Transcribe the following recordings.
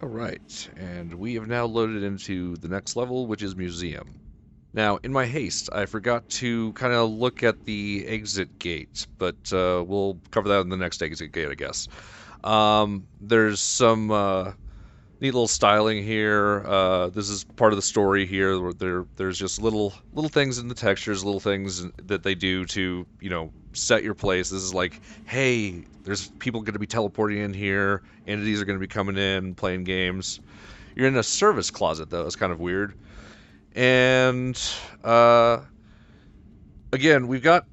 Alright, and we have now loaded into the next level, which is Museum. Now, in my haste, I forgot to kind of look at the exit gate, but we'll cover that in the next exit gate, I guess. There's some neat little styling here. This is part of the story here, where there's just little things in the textures, little things that they do to, set your place. This is like, hey, there's people going to be teleporting in here, entities are going to be coming in, playing games. You're in a service closet, though. It's kind of weird. And, again, we've got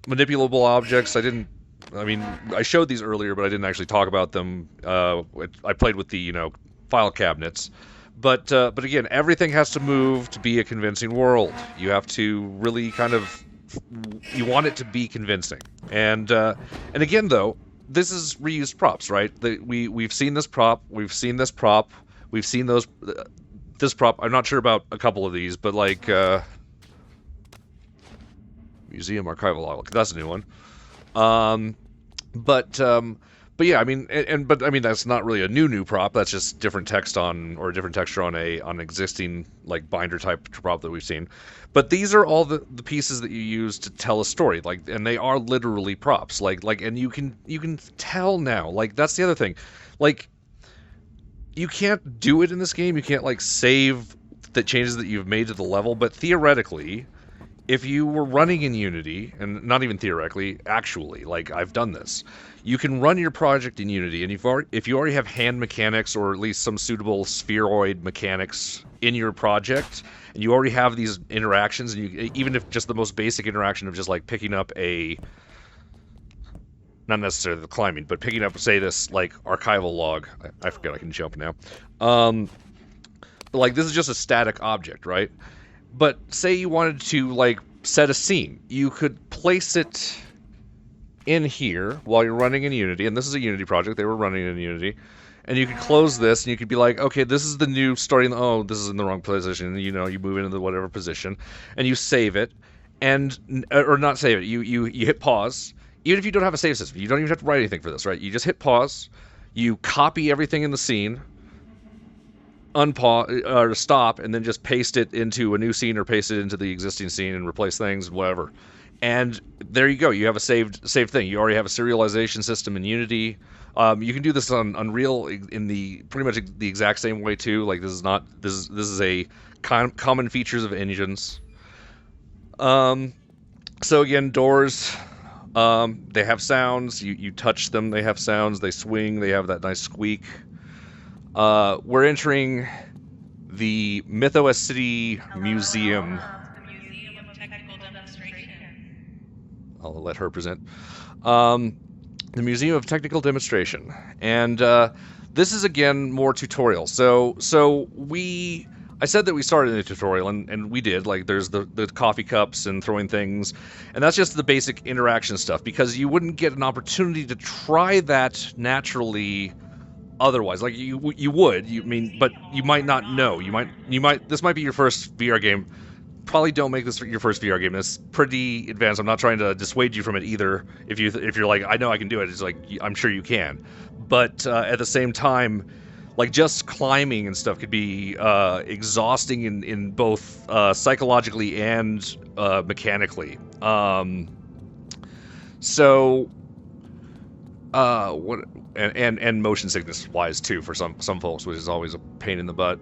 manipulable objects. I showed these earlier, but I didn't actually talk about them. I played with the, file cabinets. But again, everything has to move to be a convincing world. You have to really you want it to be convincing. And again, though, this is reused props, right? We've seen this prop, we've seen this prop, we've seen those... this prop, I'm not sure about a couple of these, but like, Museum Archival Log, that's a new one. But yeah, but that's not really a new prop. That's just different text or a different texture on an existing like binder type prop that we've seen. But these are all the pieces that you use to tell a story, and they are literally props, and you can tell now, that's the other thing, you can't do it in this game. You can't save the changes that you've made to the level, but theoretically, if you were running in Unity, and not even theoretically, actually, I've done this, you can run your project in Unity, and if you already have hand mechanics or at least some suitable spheroid mechanics in your project, and you already have these interactions, and even if just the most basic interaction of just picking up not necessarily the climbing, but picking up, say, this archival log. I forget I can jump now. But this is just a static object, right? But say you wanted to set a scene, you could place it in here while you're running in Unity, and this is a Unity project, they were running in Unity, and you could close this and you could be like, okay, this is the new starting, oh, this is in the wrong position, you move into whatever position, and you save it, or not save it, you hit pause. Even if you don't have a save system, you don't even have to write anything for this, right? You just hit pause, you copy everything in the scene, unpause or stop, and then just paste it into a new scene or paste it into the existing scene and replace things, whatever. And there you go. You have a saved thing. You already have a serialization system in Unity. You can do this on Unreal in pretty much the exact same way too. This is a common features of engines. So again, doors. They have sounds. You touch them, they have sounds. They swing. They have that nice squeak. We're entering the Mythos City Museum. The Museum of Technical Demonstration. I'll let her present. The Museum of Technical Demonstration. And this is, again, more tutorial. So I said that we started in a tutorial, and we did. There's the coffee cups and throwing things, and that's just the basic interaction stuff, because you wouldn't get an opportunity to try that naturally otherwise. But you might not know. This might be your first VR game. Probably don't make this your first VR game. It's pretty advanced. I'm not trying to dissuade you from it either. If you're like, I know I can do it, it's I'm sure you can. But at the same time, just climbing and stuff could be exhausting in both psychologically and mechanically. And motion sickness wise too for some folks, which is always a pain in the butt.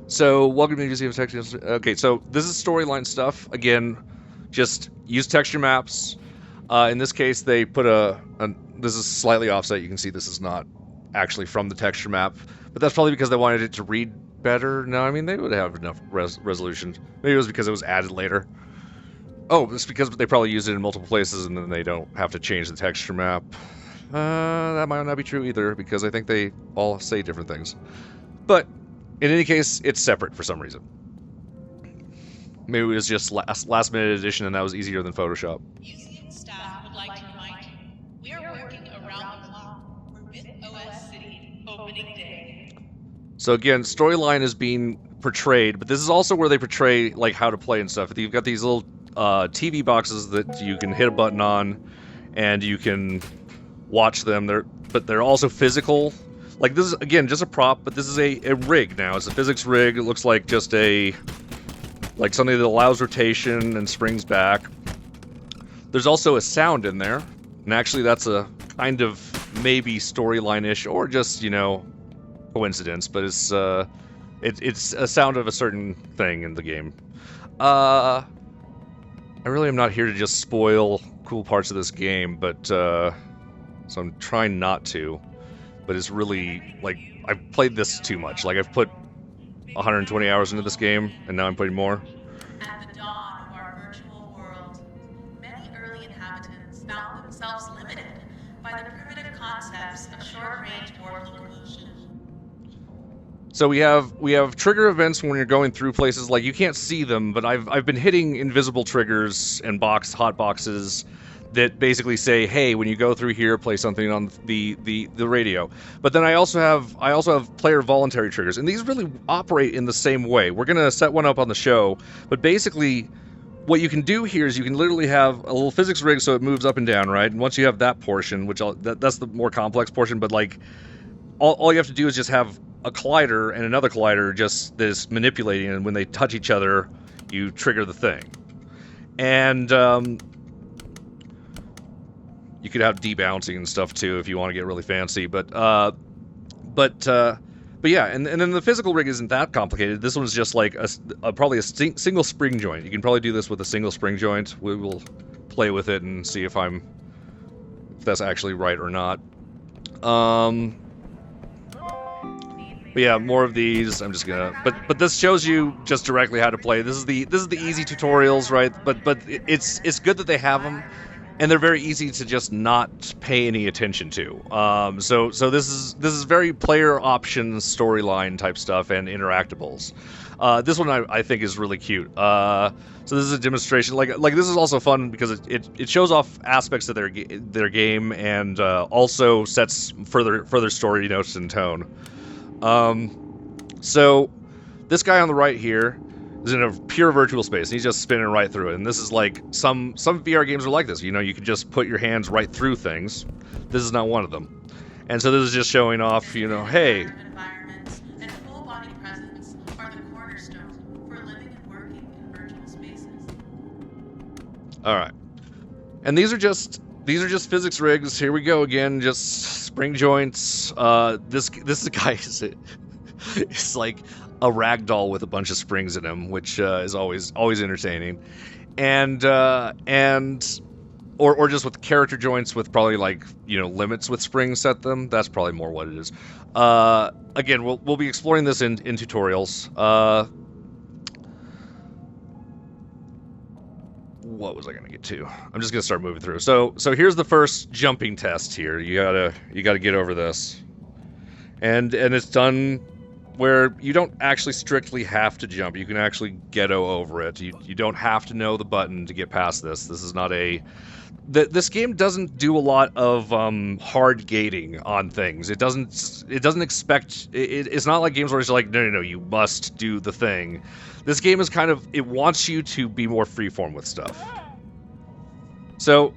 So welcome to the Museum of Texture. Okay, so this is storyline stuff. Again, just use texture maps. In this case, they put this is slightly offset. You can see this is not actually from the texture map, but that's probably because they wanted it to read better. No, they would have enough resolution. Maybe it was because it was added later. Oh, it's because they probably used it in multiple places and then they don't have to change the texture map. That might not be true either, because I think they all say different things. But in any case, it's separate for some reason. Maybe it was just last minute addition and that was easier than Photoshop. Museum staff would like to remind you, we are working around the clock for Mythos City opening day. So again, storyline is being portrayed, but this is also where they portray how to play and stuff. You've got these little TV boxes that you can hit a button on, and you can watch them. But they're also physical. Like, this is, again, just a prop, but this is a rig now. It's a physics rig. It looks like just like something that allows rotation and springs back. There's also a sound in there, and actually that's a kind of maybe storyline-ish, or just, you know, coincidence, but it's a sound of a certain thing in the game. I really am not here to just spoil cool parts of this game, but so I'm trying not to. But it's really, like, I've played this too much. Like, I've put 120 hours into this game, and now I'm putting more. At the dawn of our virtual world, many early inhabitants found themselves limited by the primitive concepts of short-range board locomotion. So we have trigger events when you're going through places. Like, you can't see them, but I've been hitting invisible triggers and hot boxes that basically say, hey, when you go through here, play something on the radio. But then I also have player voluntary triggers, and these really operate in the same way. We're gonna set one up on the show, but basically what you can do here is you can literally have a little physics rig so it moves up and down, right? And once you have that portion, which that's the more complex portion, but like all you have to do is just have a collider and another collider just that is manipulating, and when they touch each other, you trigger the thing. And you could have debouncing and stuff too if you want to get really fancy, but yeah, and then the physical rig isn't that complicated. This one's just like probably a single spring joint. You can probably do this with a single spring joint. We will play with it and see if that's actually right or not. But yeah, more of these. I'm just gonna. But this shows you just directly how to play. This is the easy tutorials, right? But it's good that they have them. And they're very easy to just not pay any attention to. So this is very player options, storyline type stuff, and interactables. This one I think is really cute. So this is a demonstration. Like this is also fun because it shows off aspects of their game, and also sets further story notes and tone. So this guy on the right here is in a pure virtual space, and he's just spinning right through it. And this is like, some VR games are like this. You know, you can just put your hands right through things. This is not one of them. And so this is just showing off, you know, hey. Environments and full body presence are the cornerstone for living and working in virtual spaces. All right. And these are just physics rigs. Here we go again, just spring joints. This guy is like a rag doll with a bunch of springs in him, which is always entertaining, and or just with character joints with probably, like, you know, limits with springs set them. That's probably more what it is. Again, we'll be exploring this in tutorials. What was I gonna get to? I'm just gonna start moving through. So here's the first jumping test here. You gotta get over this, and it's done where you don't actually strictly have to jump. You can actually ghetto over it. You don't have to know the button to get past this. This is not this game doesn't do a lot of hard gating on things. It doesn't expect. It's not like games where it's like, no, you must do the thing. This game is kind of, it wants you to be more freeform with stuff. So,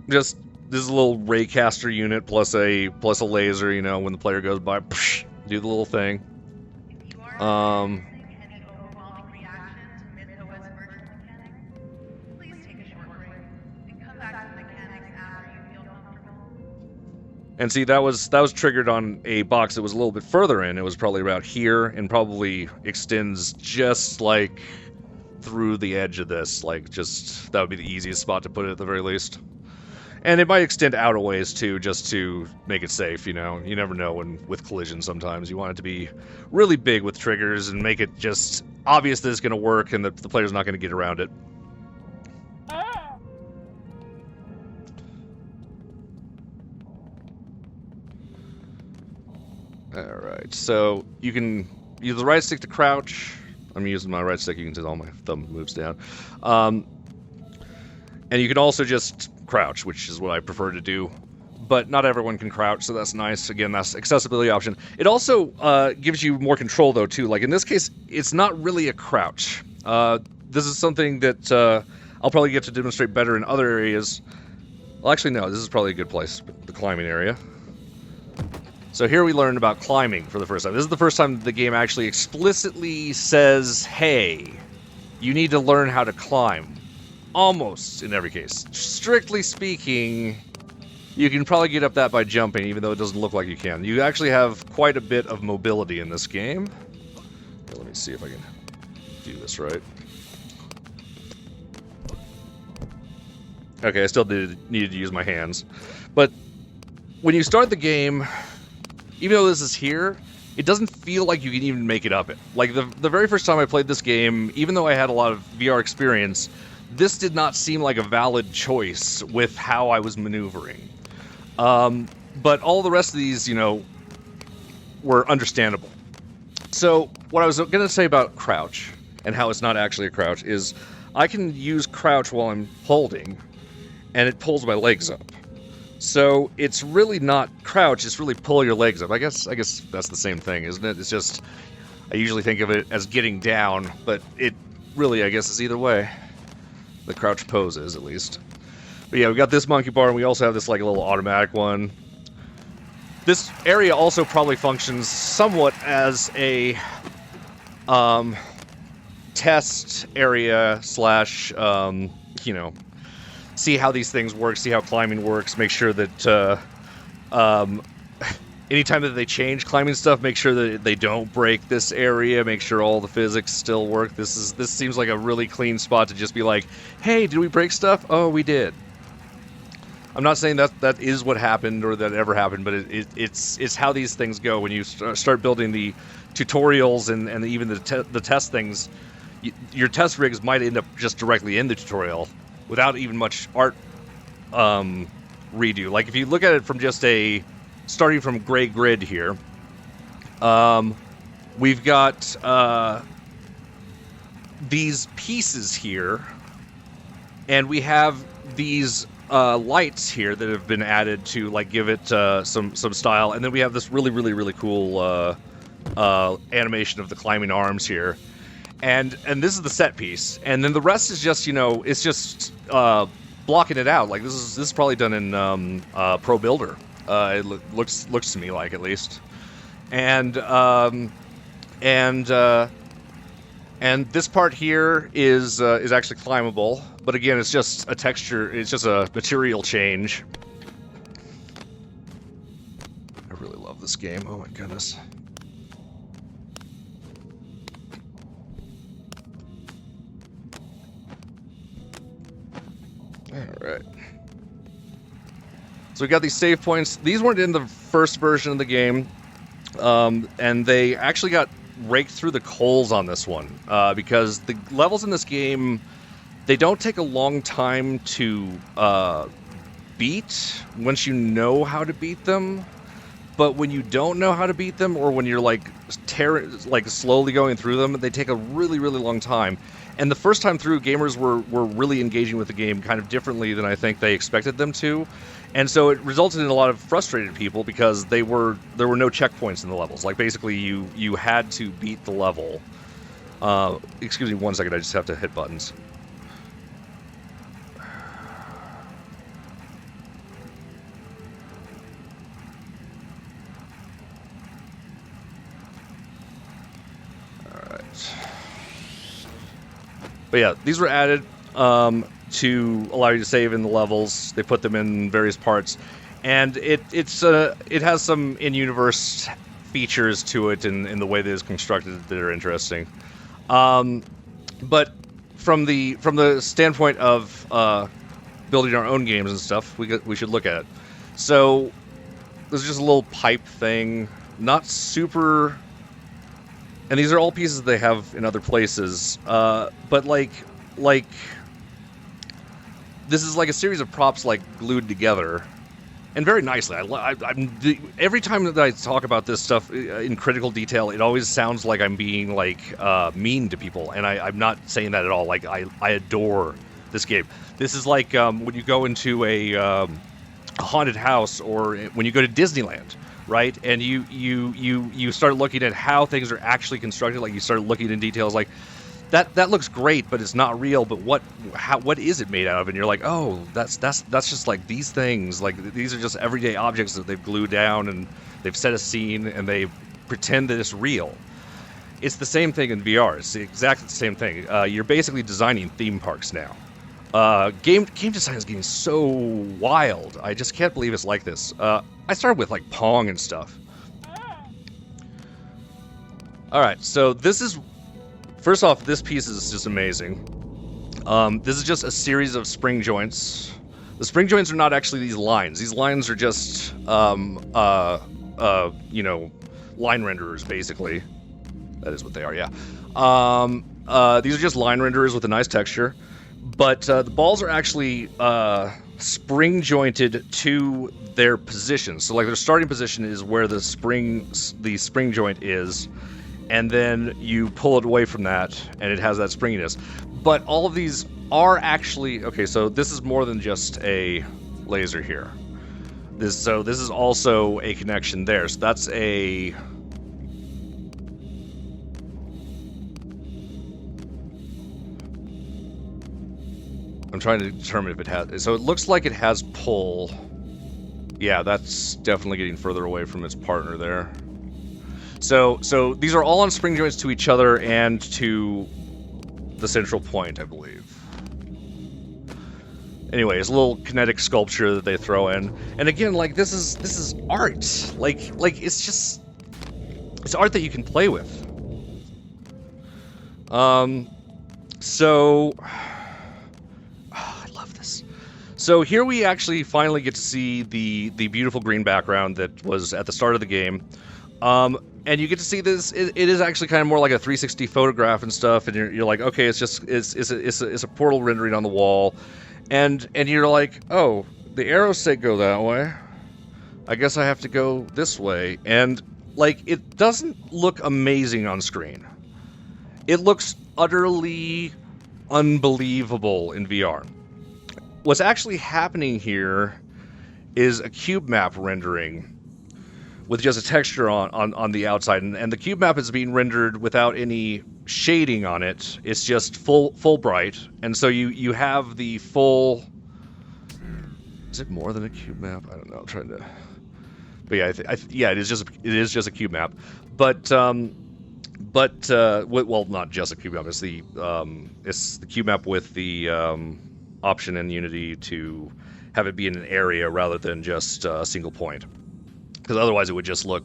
this is a little raycaster unit plus a laser. You know, when the player goes by, psh, do the little thing. And see, that was triggered on a box that was a little bit further in. It was probably about here, and probably extends just like through the edge of this. Like, just, that would be the easiest spot to put it at the very least. And it might extend out a ways too, just to make it safe. You know, you never know with collision. Sometimes you want it to be really big with triggers and make it just obvious that it's going to work and that the player's not going to get around it. Alright, so you can use the right stick to crouch. I'm using my right stick, you can see all my thumb moves down. And you can also just crouch, which is what I prefer to do. But not everyone can crouch, so that's nice. Again, that's accessibility option. It also gives you more control, though, too. Like, in this case, it's not really a crouch. This is something that I'll probably get to demonstrate better in other areas. Well, actually, no, this is probably a good place, the climbing area. So here we learn about climbing for the first time. This is the first time the game actually explicitly says, hey, you need to learn how to climb. Almost in every case. Strictly speaking, you can probably get up that by jumping, even though it doesn't look like you can. You actually have quite a bit of mobility in this game. Here, let me see if I can do this right. Okay, I still needed to use my hands. But when you start the game, even though this is here, it doesn't feel like you can even make it up it. Like, the very first time I played this game, even though I had a lot of VR experience, this did not seem like a valid choice with how I was maneuvering. But all the rest of these, you know, were understandable. So, what I was going to say about crouch, and how it's not actually a crouch, is I can use crouch while I'm holding, and it pulls my legs up. So it's really not crouch, it's really pull your legs up. I guess that's the same thing, isn't it? It's just, I usually think of it as getting down, but it really, I guess, is either way. The crouch pose is, at least. But yeah, we got this monkey bar, and we also have this, like, a little automatic one. This area also probably functions somewhat as a test area slash, you know, see how these things work, see how climbing works, make sure that anytime that they change climbing stuff, make sure that they don't break this area, make sure all the physics still work. This seems like a really clean spot to just be like, hey, did we break stuff? Oh, we did. I'm not saying that is what happened or that ever happened, but it's how these things go when you start building the tutorials and even the test things. Your test rigs might end up just directly in the tutorial without even much art redo. Like, if you look at it from just starting from gray grid here, we've got these pieces here, and we have these lights here that have been added to, like, give it some style, and then we have this really cool animation of the climbing arms here. And this is the set piece, and then the rest is just, you know, it's just blocking it out. Like, this is probably done in Pro Builder. It looks to me like, at least. And this part here is actually climbable, but again, it's just a texture. It's just a material change. I really love this game. Oh my goodness. Alright. So we got these save points. These weren't in the first version of the game, and they actually got raked through the coals on this one, because the levels in this game, they don't take a long time to beat once you know how to beat them. But when you don't know how to beat them, or when you're like slowly going through them, they take a really long time. And the first time through, gamers were really engaging with the game kind of differently than I think they expected them to. And so it resulted in a lot of frustrated people because there were no checkpoints in the levels. Like, basically, you had to beat the level. Excuse me 1 second, I just have to hit buttons. But yeah, these were added to allow you to save in the levels. They put them in various parts, and it has some in-universe features to it in the way that it's constructed that are interesting. But from the standpoint of building our own games and stuff, we should look at it. So there's just a little pipe thing, not super. And these are all pieces they have in other places, but like this is like a series of props like glued together, and very nicely. Every time that I talk about this stuff in critical detail, it always sounds like I'm being like mean to people, and I'm not saying that at all. Like, I adore this game. This is like when you go into a haunted house, or when you go to Disneyland. Right, and you start looking at how things are actually constructed. Like, you start looking in details, like that looks great, but it's not real. But what is it made out of? And you're like, oh, that's just like these things. Like, these are just everyday objects that they've glued down and They've set a scene and they pretend that it's real. It's the same thing in VR. It's exactly the same thing. You're basically designing theme parks now. Game design is getting so wild. I just can't believe it's like this. I started with like Pong and stuff. All right, so this is, first off, this piece is just amazing. This is just a series of spring joints. The spring joints are not actually these lines. These lines are just, you know, line renderers, basically. That is what they are, yeah. These are just line renderers with a nice texture. But the balls are actually spring jointed to their position. So like their starting position is where the spring joint is, and then you pull it away from that, and it has that springiness. But all of these are actually okay. So this is more than just a laser here. This is also a connection there. So that's a. I'm trying to determine if it has. So it looks like it has pull. Yeah, that's definitely getting further away from its partner there. So these are all on spring joints to each other and to the central point, I believe. Anyway, it's a little kinetic sculpture that they throw in, and again, like this is art. Like it's art that you can play with. So. So here we actually finally get to see the beautiful green background that was at the start of the game, and you get to see this. It is actually kind of more like a 360 photograph and stuff, and you're like, okay, it's a portal rendering on the wall, and you're like, oh, the arrows say go that way. I guess I have to go this way, and like it doesn't look amazing on screen. It looks utterly unbelievable in VR. What's actually happening here is a cube map rendering with just a texture on the outside, and the cube map is being rendered without any shading on it. It's just full bright, and so you have the full. Is it more than a cube map? I don't know. I'm trying to. But yeah, yeah, it is just a cube map, but well, not just a cube map. It's the cube map with the option in Unity to have it be in an area rather than just a single point, because otherwise it would just look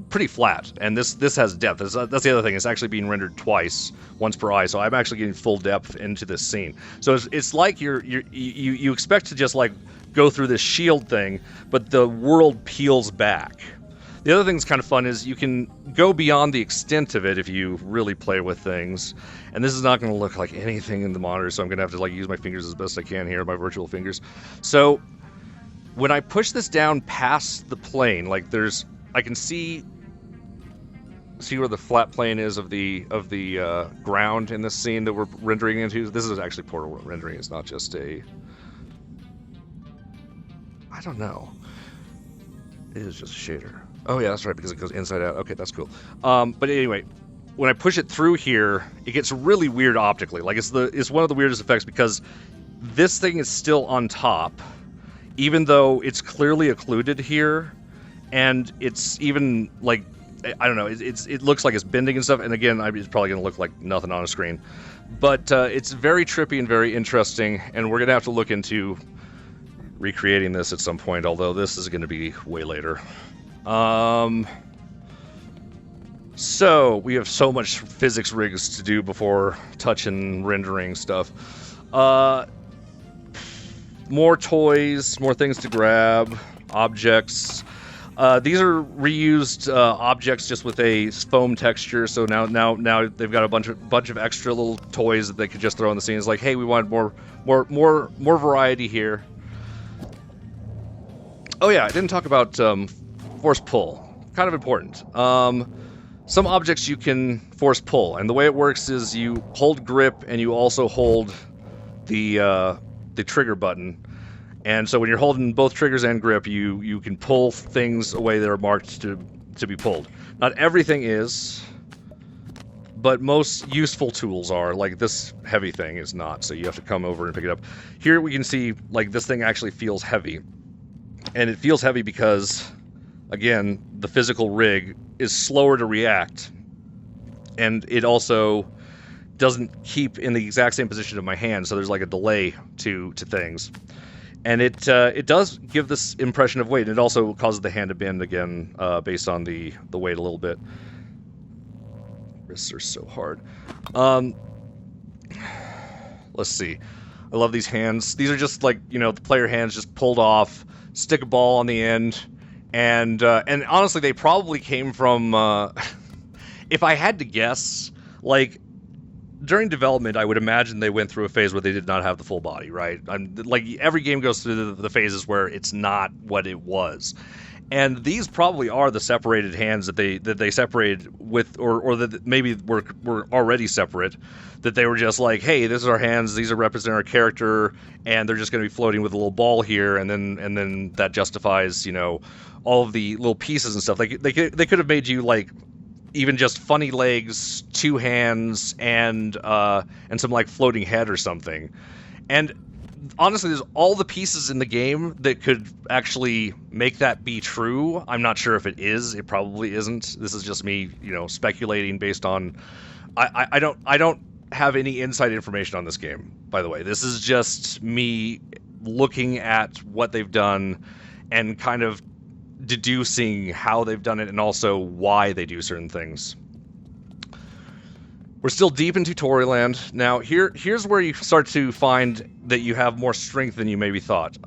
pretty flat. And this has depth. That's the other thing. It's actually being rendered twice, once per eye. So I'm actually getting full depth into this scene. So it's like you expect to just like go through this shield thing, but the world peels back. The other thing that's kind of fun is you can go beyond the extent of it if you really play with things. And this is not going to look like anything in the monitor, so I'm going to have to like use my fingers as best I can here, my virtual fingers. So when I push this down past the plane, like I can see where the flat plane is of the ground in this scene that we're rendering into. This is actually portal rendering. It's not just a. I don't know. It is just a shader. Oh yeah, that's right, because it goes inside out. Okay, that's cool. But anyway, when I push it through here, it gets really weird optically. Like it's one of the weirdest effects, because this thing is still on top, even though it's clearly occluded here, and it's even like, I don't know, it looks like it's bending and stuff. And again, it's probably going to look like nothing on a screen, but it's very trippy and very interesting, and we're going to have to look into recreating this at some point, although this is going to be way later. So we have so much physics rigs to do before touching rendering stuff. More toys, more things to grab, objects. These are reused objects just with a foam texture. So now they've got a bunch of extra little toys that they could just throw in the scene. It's like, hey, we wanted more variety here. Oh yeah, I didn't talk about force pull. Kind of important. Some objects you can force pull, and the way it works is you hold grip and you also hold the trigger button. And so when you're holding both triggers and grip, you can pull things away that are marked to be pulled. Not everything is, but most useful tools are. Like this heavy thing is not, so you have to come over and pick it up. Here we can see like this thing actually feels heavy. And it feels heavy because again, the physical rig is slower to react, and it also doesn't keep in the exact same position of my hand, so there's like a delay to things. And it does give this impression of weight. It also causes the hand to bend again, based on the weight a little bit. Wrists are so hard. Let's see. I love these hands. These are just like, the player hands just pulled off, stick a ball on the end, and honestly, they probably came from, if I had to guess, like, during development, I would imagine they went through a phase where they did not have the full body, right? Like, every game goes through the phases where it's not what it was. And these probably are the separated hands that they separated with, or that maybe were already separate, that they were just like, hey, this is our hands, these are representing our character, and they're just going to be floating with a little ball here, and then that justifies, all of the little pieces and stuff. Like, they could have made you, like, even just funny legs, two hands, and some like floating head or something. And honestly, there's all the pieces in the game that could actually make that be true. I'm not sure if it is. It probably isn't. This is just me, speculating based on. I don't have any inside information on this game, by the way. This is just me looking at what they've done and kind of deducing how they've done it and also why they do certain things. We're still deep in tutorial land. Now, here's where you start to find that you have more strength than you maybe thought.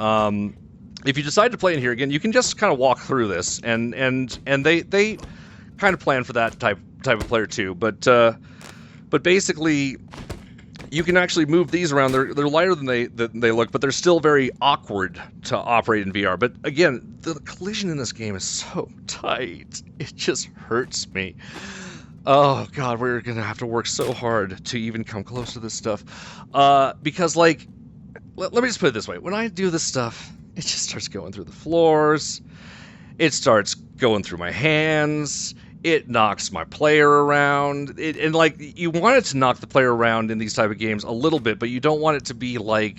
If you decide to play in here again, you can just kind of walk through this, and they kind of plan for that type of player too. But basically, you can actually move these around. They're lighter than they look, but they're still very awkward to operate in VR. But again, the collision in this game is so tight. It just hurts me. Oh god, we're gonna have to work so hard to even come close to this stuff. Because, like, let me just put it this way. When I do this stuff, it just starts going through the floors. It starts going through my hands. It knocks my player around. And like, you want it to knock the player around in these type of games a little bit, but you don't want it to be like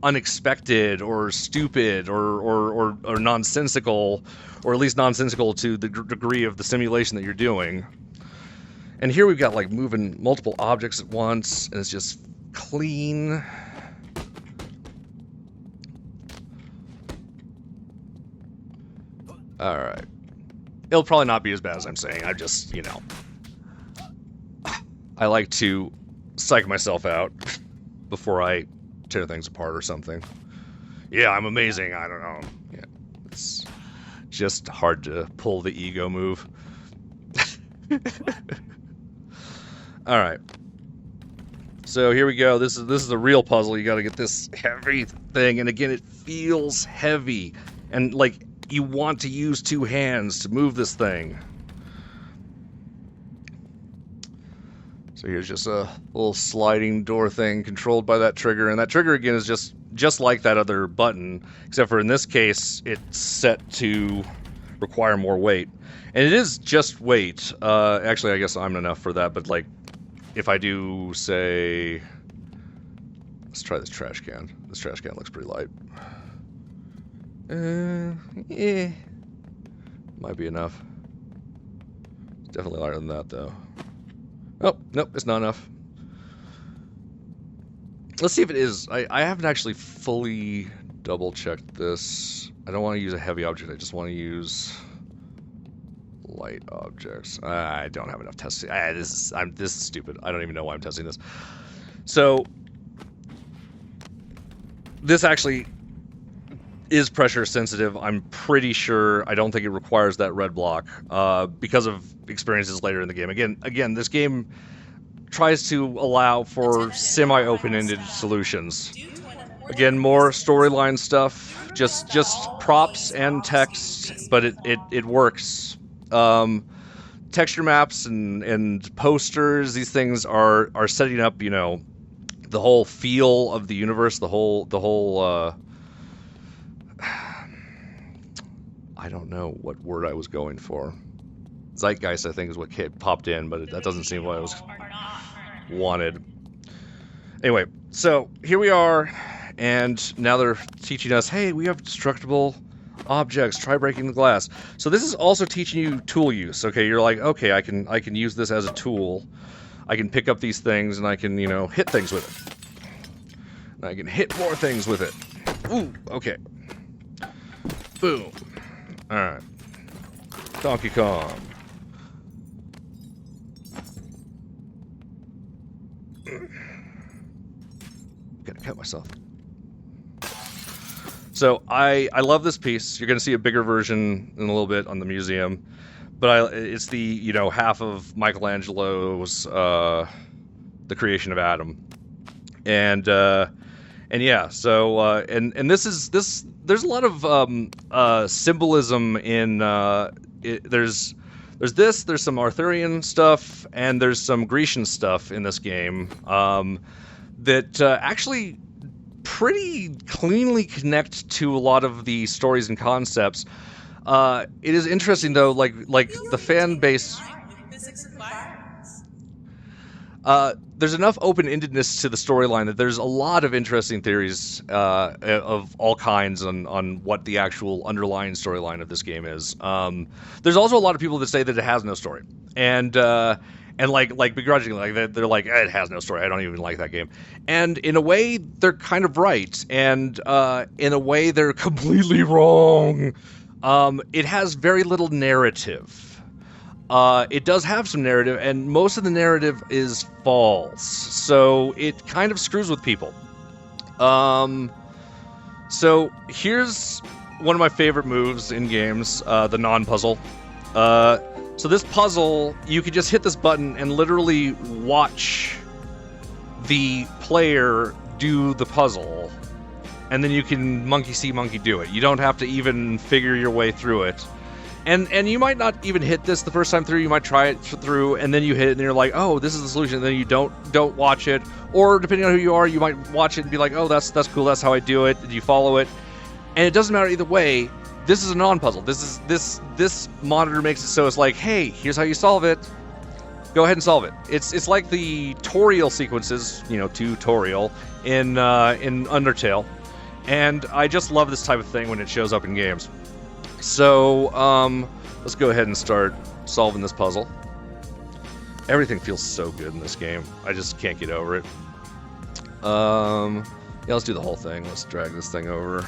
unexpected or stupid or nonsensical, or at least nonsensical to the degree of the simulation that you're doing. And here we've got like moving multiple objects at once, and it's just clean. All right. It'll probably not be as bad as I'm saying. I just, I like to psych myself out before I tear things apart or something. Yeah, I'm amazing. I don't know. Yeah, it's just hard to pull the ego move. All right. So here we go. This is the real puzzle. You got to get this heavy thing, and again, it feels heavy, and like, you want to use two hands to move this thing. So here's just a little sliding door thing controlled by that trigger, and that trigger again is just like that other button, except for in this case it's set to require more weight. And it is just weight. Actually, I guess I'm enough for that, but like, if I do say, let's try this trash can. This trash can looks pretty light. Yeah, might be enough. It's definitely lighter than that, though. Oh, nope, it's not enough. Let's see if it is. I haven't actually fully double-checked this. I don't want to use a heavy object. I just want to use light objects. I don't have enough testing. This is stupid. I don't even know why I'm testing this. So this actually is pressure sensitive. I'm pretty sure. I don't think it requires that red block because of experiences later in the game. Again, this game tries to allow for semi-open-ended solutions. Again, more storyline stuff, just props and text, but it works. Texture maps and posters, these things are setting up, the whole feel of the universe, the whole I don't know what word I was going for. Zeitgeist, I think, is what popped in, but that doesn't seem what I was wanted. Anyway, so here we are, and now they're teaching us, hey, we have destructible objects, try breaking the glass. So this is also teaching you tool use. Okay, you're like, okay, I can use this as a tool. I can pick up these things and I can, you know, hit things with it. And I can hit more things with it. Ooh, okay. Boom. Alright. Donkey Kong. Gotta cut myself. So I love this piece. You're gonna see a bigger version in a little bit on the museum, but it's the, you know, half of Michelangelo's The Creation of Adam, and yeah. So and this there's a lot of symbolism in there's some Arthurian stuff and there's some Grecian stuff in this game that actually pretty cleanly connect to a lot of the stories and concepts. It is interesting though, like the fan base. There's enough open-endedness to the storyline that there's a lot of interesting theories of all kinds on what the actual underlying storyline of this game is. There's also a lot of people that say that it has no story, and like begrudgingly, like they're like, it has no story. I don't even like that game. And in a way, they're kind of right, and in a way, they're completely wrong. It has very little narrative. It does have some narrative, and most of the narrative is false, so it kind of screws with people. So here's one of my favorite moves in games, the non-puzzle. So this puzzle, you could just hit this button and literally watch the player do the puzzle, and then you can monkey see, monkey do it. You don't have to even figure your way through it. And you might not even hit this the first time through. You might try it through, and then you hit it, and you're like, oh, this is the solution. And then you don't watch it, or depending on who you are, you might watch it and be like, oh, that's cool. That's how I do it. And you follow it, and it doesn't matter either way. This is a non-puzzle. This monitor makes it so it's like, hey, here's how you solve it. Go ahead and solve it. It's like the tutorial sequences, you know, tutorial in Undertale, and I just love this type of thing when it shows up in games. So, let's go ahead and start solving this puzzle. Everything feels so good in this game. I just can't get over it. Yeah, let's do the whole thing. Let's drag this thing over.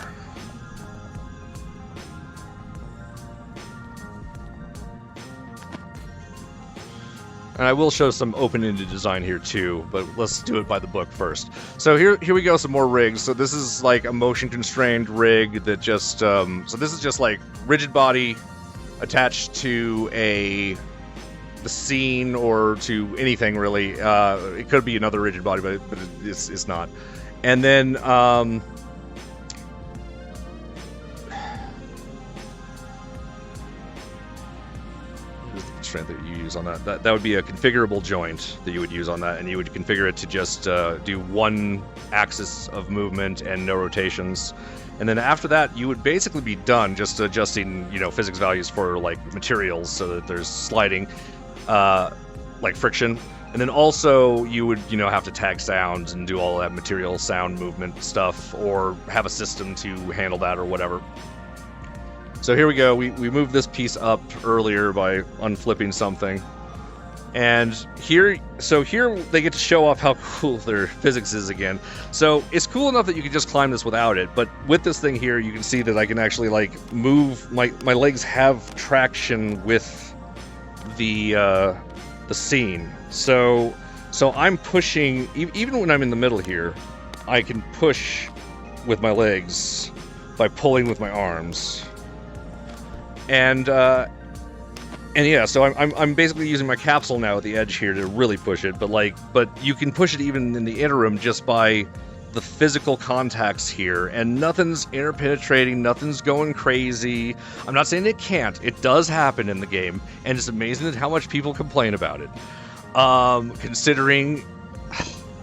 And I will show some open-ended design here too, but let's do it by the book first. So here we go, some more rigs. So this is like a motion-constrained rig that just, so this is just like rigid body attached to the scene or to anything really. It could be another rigid body, but it's not. And then, strength that you use on that would be a configurable joint that you would use on that, and you would configure it to just do one axis of movement and no rotations, and then after that you would basically be done just adjusting, you know, physics values for like materials so that there's sliding like friction, and then also you would, you know, have to tag sounds and do all that material sound movement stuff, or have a system to handle that or whatever. So here we go, we moved this piece up earlier by unflipping something. And here they get to show off how cool their physics is again. So it's cool enough that you can just climb this without it, but with this thing here, you can see that I can actually like move, my legs have traction with the scene. So I'm pushing, even when I'm in the middle here, I can push with my legs by pulling with my arms. And yeah, so I'm basically using my capsule now at the edge here to really push it, but you can push it even in the interim just by the physical contacts here, and nothing's interpenetrating, nothing's going crazy. I'm not saying it can't. It does happen in the game, and it's amazing how much people complain about it. Considering,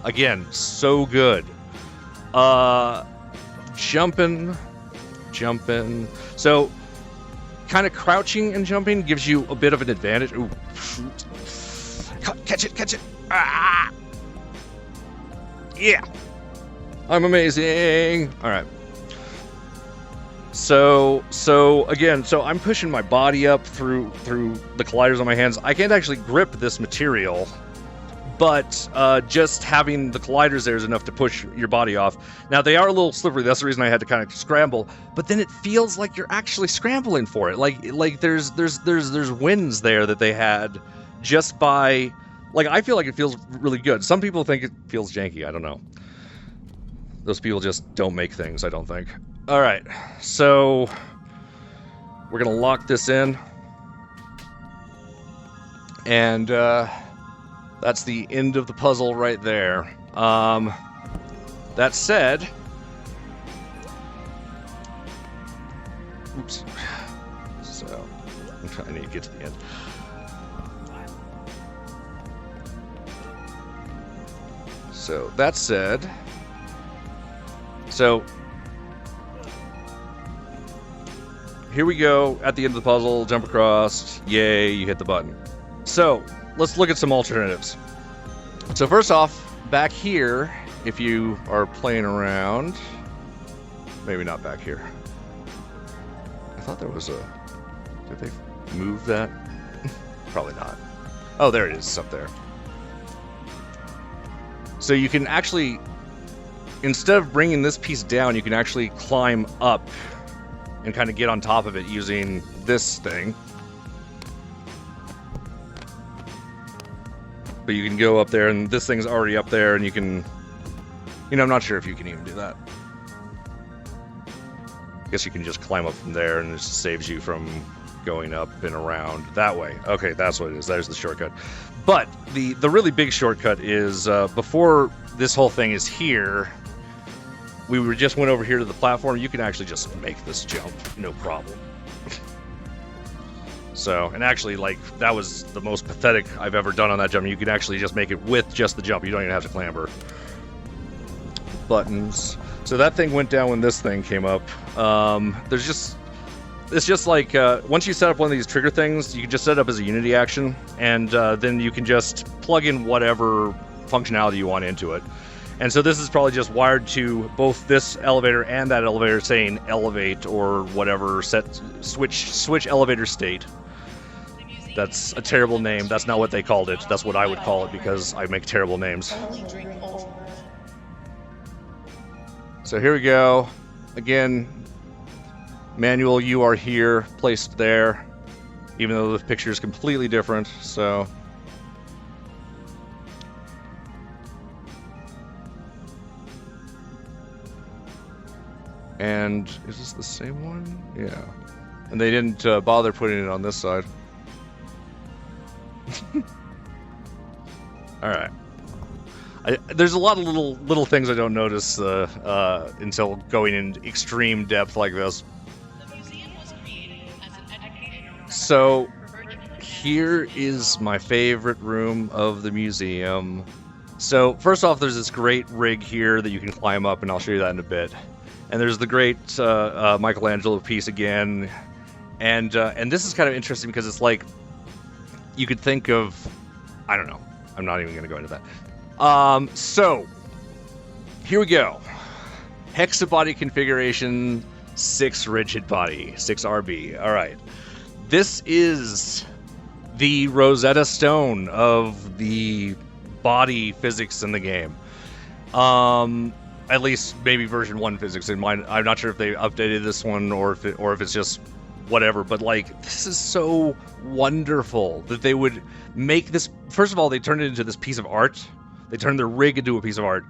again, so good. Jumping. So kind of crouching and jumping gives you a bit of an advantage. Ooh, catch it! Ah! Yeah, I'm amazing. All right. So again, so I'm pushing my body up through the colliders on my hands. I can't actually grip this material, but just having the colliders there is enough to push your body off. Now they are a little slippery. That's the reason I had to kind of scramble. But then it feels like you're actually scrambling for it. Like there's wins there that they had just by, like, I feel like it feels really good. Some people think it feels janky. I don't know. Those people just don't make things, I don't think. All right, so we're gonna lock this in, and that's the end of the puzzle right there. That said, oops. So I need to get to the end. So that said, so here we go at the end of the puzzle, jump across, yay, you hit the button. So let's look at some alternatives. So first off, back here, if you are playing around, maybe not back here. I thought there was a, did they move that? Probably not. Oh, there it is, it's up there. So you can actually, instead of bringing this piece down, you can actually climb up and kind of get on top of it using this thing. But you can go up there, and this thing's already up there, and you can, you know, I'm not sure if you can even do that. I guess you can just climb up from there, and it just saves you from going up and around that way. Okay, that's what it is. There's the shortcut. But the really big shortcut is before this whole thing is here, we just went over here to the platform. You can actually just make this jump, no problem. So, and actually, like, that was the most pathetic I've ever done on that jump. You can actually just make it with just the jump. You don't even have to clamber. Buttons. So that thing went down when this thing came up. It's just like, once you set up one of these trigger things, you can just set it up as a Unity action, and then you can just plug in whatever functionality you want into it. And so this is probably just wired to both this elevator and that elevator, saying elevate or whatever, switch elevator state. That's a terrible name. That's not what they called it. That's what I would call it, because I make terrible names. So here we go. Again, manual, you are here, placed there, even though the picture is completely different. So and is this the same one? Yeah. And they didn't bother putting it on this side. All right. There's a lot of little things I don't notice until going in extreme depth like this. The museum was created as an educational So here is my favorite room of the museum. So first off, there's this great rig here that you can climb up, and I'll show you that in a bit. And there's the great Michelangelo piece again, and this is kind of interesting because it's like you could think of, I don't know, I'm not even going to go into that. So here we go. Hexa body configuration, 6 rigid body, 6 RB. All right, this is the Rosetta Stone of the body physics in the game. At least maybe version 1 physics in mine. I'm not sure if they updated this one or if it's just whatever, but like, this is so wonderful that they would make this. First of all, they turned it into this piece of art. They turned their rig into a piece of art,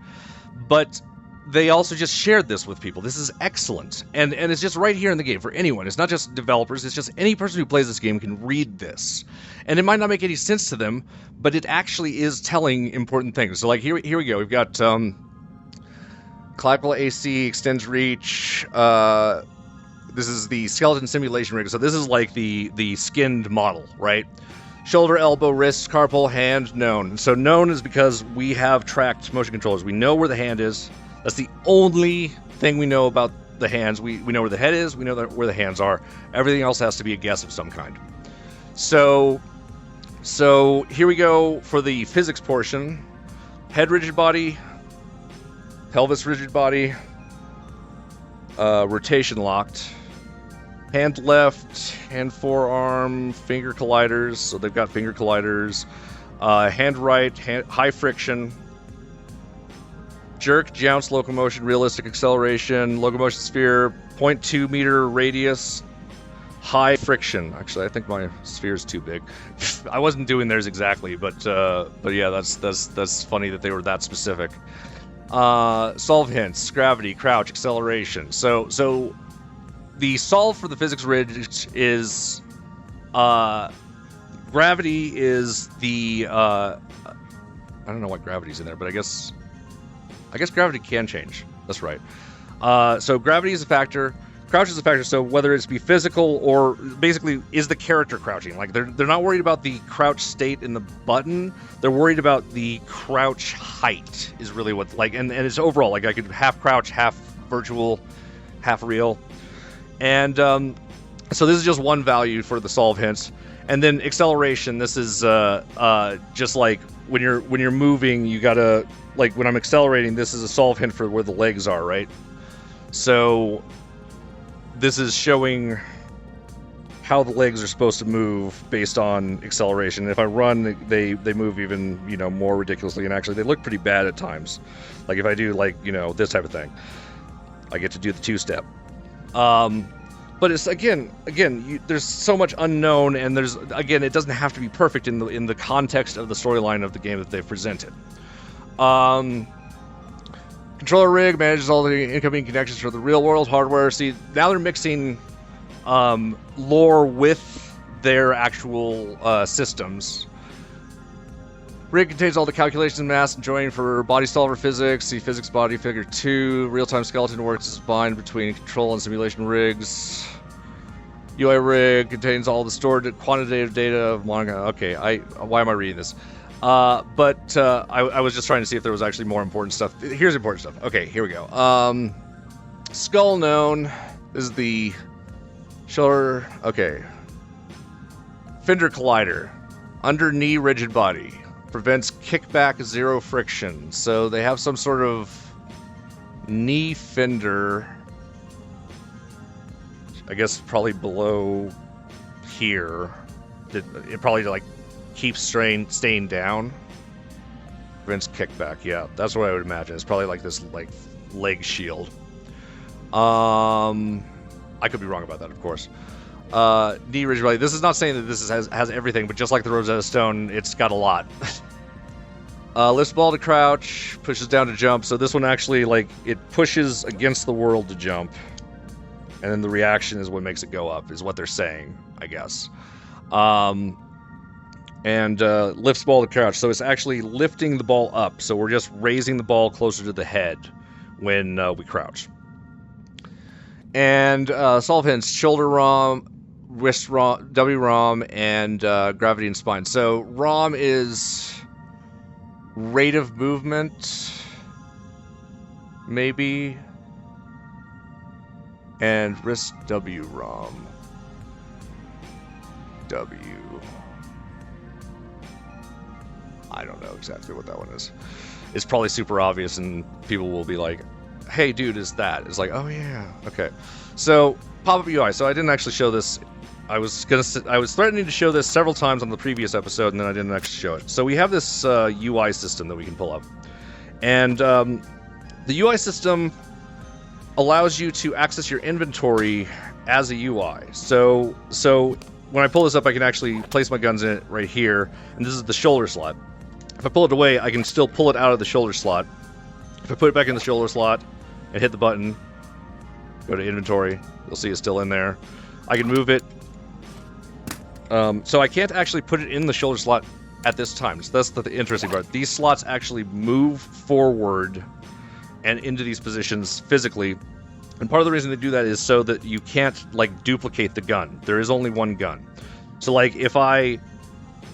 but they also just shared this with people. This is excellent, and it's just right here in the game for anyone. It's not just developers. It's just any person who plays this game can read this, and it might not make any sense to them, but it actually is telling important things. So like here we go. We've got clavicle AC, extends reach. This is the skeleton simulation rig. So this is like the skinned model, right? Shoulder, elbow, wrist, carpal, hand, known. So known is because we have tracked motion controllers. We know where the hand is. That's the only thing we know about the hands. We know where the head is. We know where the hands are. Everything else has to be a guess of some kind. So here we go for the physics portion. Head rigid body, pelvis rigid body, rotation locked, Hand left, hand forearm, finger colliders. So they've got finger colliders. Hand right, high friction. Jerk, jounce, locomotion, realistic acceleration, locomotion sphere, 0.2 meter radius, high friction. Actually, I think my sphere is too big. I wasn't doing theirs exactly, but yeah, that's funny that they were that specific. Solve hints, gravity, crouch, acceleration. So the solve for the physics ridge is gravity is the I don't know what gravity's in there, but I guess gravity can change. That's right. So gravity is a factor. Crouch is a factor. So whether it's be physical or basically is the character crouching. Like they're not worried about the crouch state in the button. They're worried about the crouch height is really what like and it's overall like I could half crouch, half virtual, half real. And so this is just one value for the solve hints. And then acceleration. This is just like when you're moving, you gotta like when I'm accelerating. This is a solve hint for where the legs are, right? So this is showing how the legs are supposed to move based on acceleration. If I run, they move even more ridiculously, and actually they look pretty bad at times. Like if I do like this type of thing, I get to do the two-step. But it's again, there's so much unknown, and it doesn't have to be perfect in the context of the storyline of the game that they've presented. Controller rig manages all the incoming connections for the real world hardware. See, now they're mixing lore with their actual systems. Rig contains all the calculations, mass, and joining for body solver physics. See physics body figure 2. Real-time skeleton works is bind between control and simulation rigs. UI rig contains all the stored quantitative data of manga. Okay, why am I reading this? But I was just trying to see if there was actually more important stuff. Here's important stuff. Okay, here we go. Skull known is the shoulder. Okay. Fender collider. Under knee rigid body. Prevents kickback, zero friction. So they have some sort of knee fender. I guess probably below here. It probably like keeps staying down. Prevents kickback. Yeah, that's what I would imagine. It's probably like this like leg shield. I could be wrong about that, of course. Knee rigid body. This is not saying that this has everything, but just like the Rosetta Stone, it's got a lot. Lifts ball to crouch, pushes down to jump. So this one actually like it pushes against the world to jump, and then the reaction is what makes it go up. Is what they're saying, I guess. And lifts ball to crouch. So it's actually lifting the ball up. So we're just raising the ball closer to the head when we crouch. And solve hints, shoulder ROM, wrist ROM, W ROM, and gravity and spine. So ROM is rate of movement, maybe, and wrist W ROM. W. I don't know exactly what that one is. It's probably super obvious, and people will be like, hey dude, is that? It's like, oh yeah, okay. So pop-up UI. So I didn't actually show this. I was threatening to show this several times on the previous episode, and then I didn't actually show it. So we have this UI system that we can pull up, and the UI system allows you to access your inventory as a UI. So when I pull this up, I can actually place my guns in it right here, and this is the shoulder slot. If I pull it away, I can still pull it out of the shoulder slot. If I put it back in the shoulder slot and hit the button, go to inventory, you'll see it's still in there. I can move it. So I can't actually put it in the shoulder slot at this time. So that's the interesting part. These slots actually move forward and into these positions physically. And part of the reason they do that is so that you can't like duplicate the gun. There is only one gun. So like if I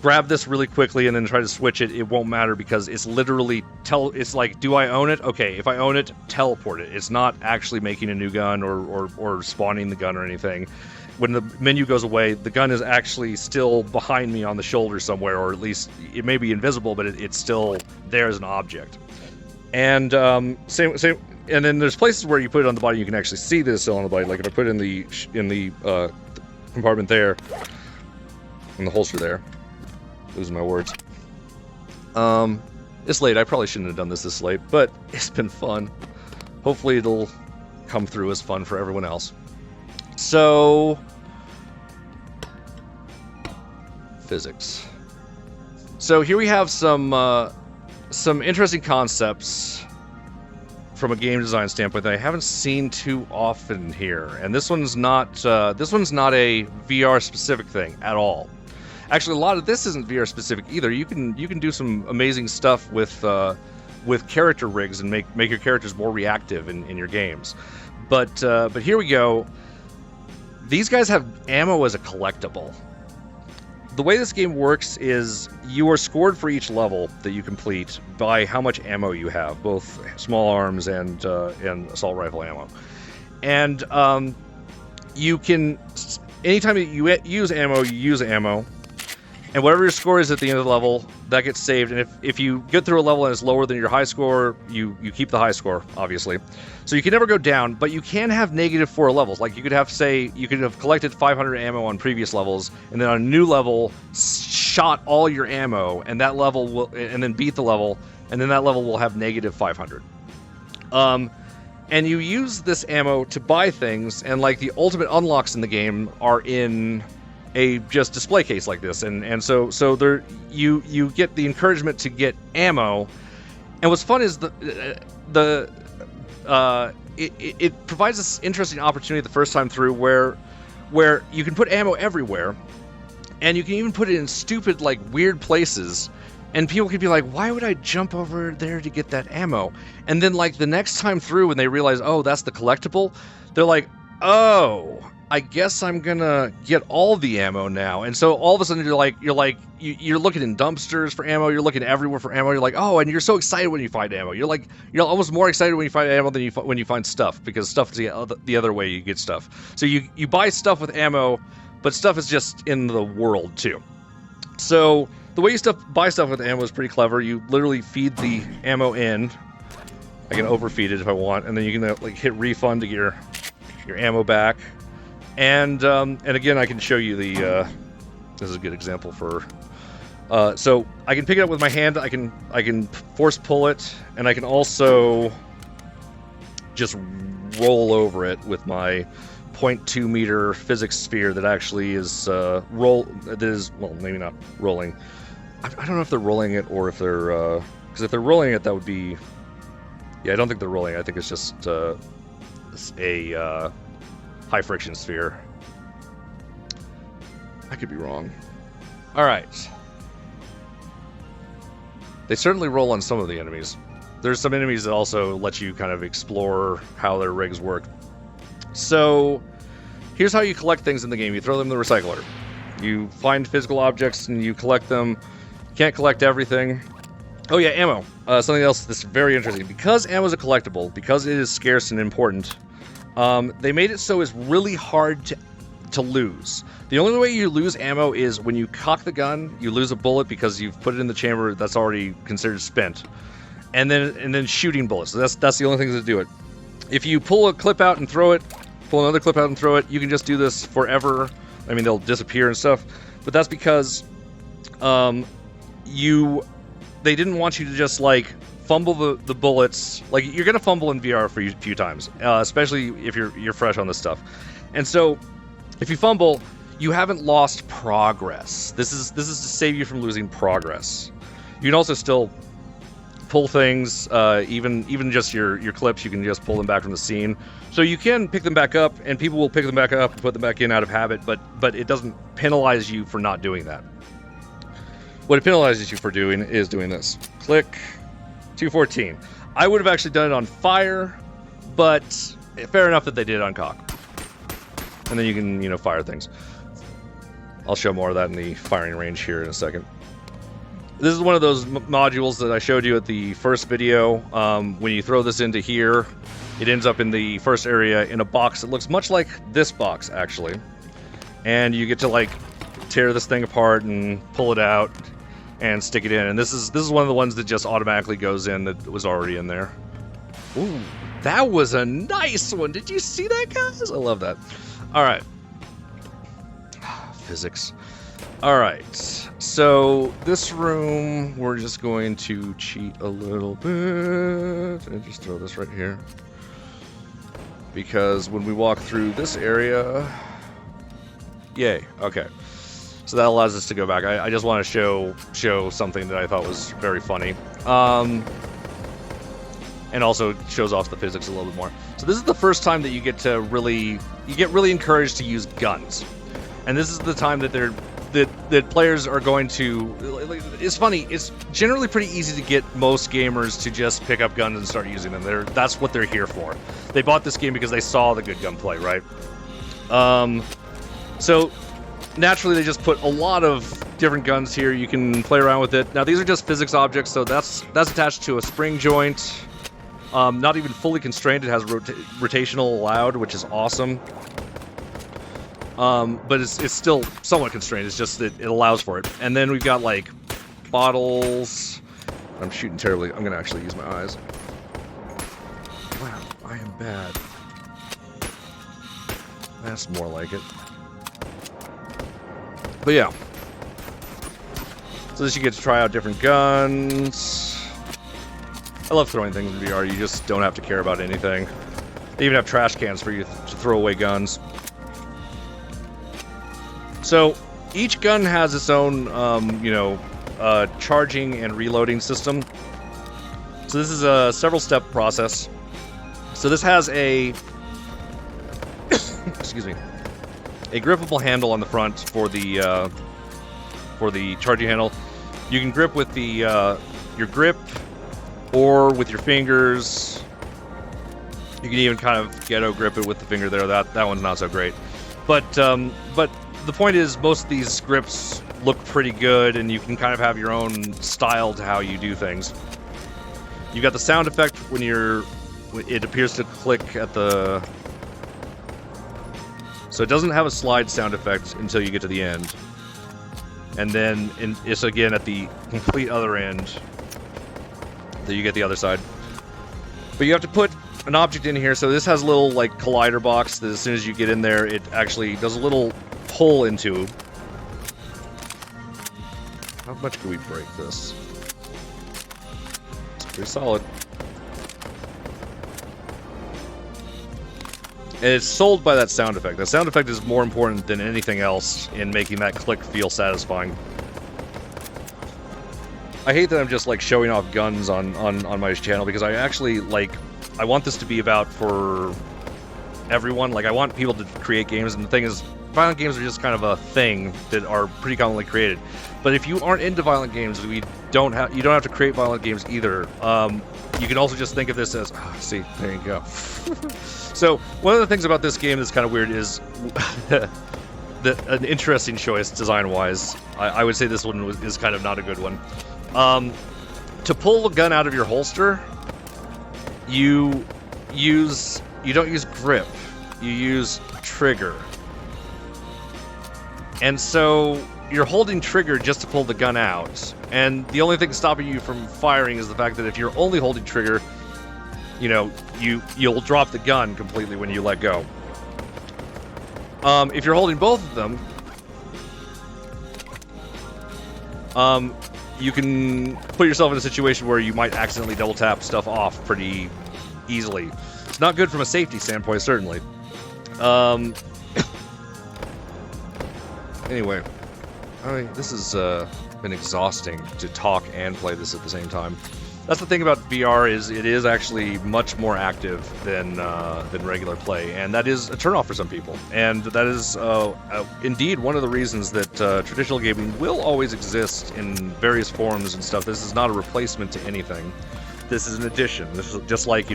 grab this really quickly and then try to switch it, it won't matter because it's literally it's like, do I own it? Okay, if I own it, teleport it. It's not actually making a new gun or spawning the gun or anything. When the menu goes away, the gun is actually still behind me on the shoulder somewhere, or at least it may be invisible, but it's still there as an object. And same and then there's places where you put it on the body, you can actually see this on the body. Like if I put it in the compartment there, in the holster there. Losing my words. It's late. I probably shouldn't have done this late, but it's been fun. Hopefully it'll come through as fun for everyone else. So, physics. So here we have some interesting concepts from a game design standpoint that I haven't seen too often here. And this one's not a VR specific thing at all. Actually, a lot of this isn't VR specific either. You can do some amazing stuff with character rigs and make your characters more reactive in your games. But here we go. These guys have ammo as a collectible. The way this game works is you are scored for each level that you complete by how much ammo you have, both small arms and assault rifle ammo. And you can, anytime that you use ammo, you use ammo. And whatever your score is at the end of the level, that gets saved. And if you get through a level and it's lower than your high score, you keep the high score, obviously. So you can never go down, but you can have -4 levels. Like you could have collected 500 ammo on previous levels, and then on a new level, shot all your ammo, and that level will, and then beat the level, and then that level will have -500. And you use this ammo to buy things, and like the ultimate unlocks in the game are in a just display case like this, and so there you get the encouragement to get ammo. And what's fun is it provides this interesting opportunity the first time through where you can put ammo everywhere, and you can even put it in stupid like weird places, and people could be like, why would I jump over there to get that ammo? And then like the next time through when they realize, oh, that's the collectible, they're like, oh, I guess I'm gonna get all the ammo now. And so all of a sudden you're looking in dumpsters for ammo, you're looking everywhere for ammo, you're like, oh, and you're so excited when you find ammo. You're almost more excited when you find ammo than when you find stuff, because stuff is the other way you get stuff. So you buy stuff with ammo, but stuff is just in the world too. So the way you buy stuff with ammo is pretty clever. You literally feed the ammo in. I can overfeed it if I want, and then you can like hit refund to get your ammo back. And again, I can show you the. This is a good example for. So I can pick it up with my hand. I can force pull it, and I can also just roll over it with my 0.2 meter physics sphere that actually is well, maybe not rolling. I don't know if they're rolling it or if they're because if they're rolling it, that would be. Yeah, I don't think they're rolling. I think it's just a high friction sphere. I could be wrong. All right. They certainly roll on some of the enemies. There's some enemies that also let you kind of explore how their rigs work. So here's how you collect things in the game. You throw them in the recycler. You find physical objects and you collect them. You can't collect everything. Oh yeah, ammo. Something else that's very interesting. Because ammo is a collectible, because it is scarce and important, they made it so it's really hard to lose. The only way you lose ammo is when you cock the gun, you lose a bullet because you've put it in the chamber that's already considered spent. And then shooting bullets. So that's the only thing that do it. If you pull a clip out and throw it, pull another clip out and throw it, you can just do this forever. I mean, they'll disappear and stuff. But that's because they didn't want you to just like fumble the bullets. Like you're gonna fumble in VR for a few times, especially if you're fresh on this stuff. And so if you fumble, you haven't lost progress. This is to save you from losing progress. You can also still pull things, even just your clips. You can just pull them back from the scene, so you can pick them back up, and people will pick them back up and put them back in out of habit. But it doesn't penalize you for not doing that. What it penalizes you for doing is doing this. Click. 214. I would have actually done it on fire, but fair enough that they did it on cock. And then you can, fire things. I'll show more of that in the firing range here in a second. This is one of those modules that I showed you at the first video. When you throw this into here, it ends up in the first area in a box that looks much like this box, actually. And you get to, like, tear this thing apart and pull it out and stick it in. And this is one of the ones that just automatically goes in that was already in there. Ooh, That was a nice one. Did you see that, guys? I love that. All right. Physics. All right. So this room, we're just going to cheat a little bit and just throw this right here. Because when we walk through this area, yay. Okay. So that allows us to go back. I just want to show something that I thought was very funny. And also shows off the physics a little bit more. So this is the first time that you get really encouraged to use guns. And this is the time that that players are going to... It's funny, it's generally pretty easy to get most gamers to just pick up guns and start using them. That's what they're here for. They bought this game because they saw the good gunplay, right? So naturally they just put a lot of different guns here. You can play around with it. Now these are just physics objects, so that's attached to a spring joint. Not even fully constrained. It has rotational allowed, which is awesome. But it's still somewhat constrained. It's just that it allows for it. And then we've got like bottles. I'm shooting terribly. I'm gonna actually use my eyes. Wow, I am bad. That's more like it. But yeah. So this you get to try out different guns. I love throwing things in VR. You just don't have to care about anything. They even have trash cans for you to throw away guns. So each gun has its own, charging and reloading system. So this is a several-step process. So this has a, excuse me, a grippable handle on the front for the charging handle. You can grip with the your grip or with your fingers. You can even kind of ghetto grip it with the finger there. That one's not so great, but the point is, most of these grips look pretty good, and you can kind of have your own style to how you do things. You got the sound effect when it appears to click at the... So it doesn't have a slide sound effect until you get to the end. And then it's again at the complete other end that you get the other side. But you have to put an object in here, so this has a little like collider box that as soon as you get in there, it actually does a little pull into. How much can we break this? It's pretty solid. And it's sold by that sound effect. The sound effect is more important than anything else in making that click feel satisfying. I hate that I'm just like showing off guns on my channel, because I actually I want this to be about for everyone. Like, I want people to create games, and the thing is, violent games are just kind of a thing that are pretty commonly created. But if you aren't into violent games, you don't have to create violent games either. You can also just think of this as, see, there you go. So one of the things about this game that's kind of weird is an interesting choice design-wise. I would say this one is kind of not a good one. To pull the gun out of your holster, you don't use grip, you use trigger. And so you're holding trigger just to pull the gun out, and the only thing stopping you from firing is the fact that if you're only holding trigger, you'll drop the gun completely when you let go. If you're holding both of them, you can put yourself in a situation where you might accidentally double tap stuff off pretty easily. It's not good from a safety standpoint, certainly. Anyway, this has been exhausting to talk and play this at the same time. That's the thing about VR, is it is actually much more active than regular play, and that is a turnoff for some people. And that is indeed one of the reasons that traditional gaming will always exist in various forms and stuff. This is not a replacement to anything. This is an addition. This is just like,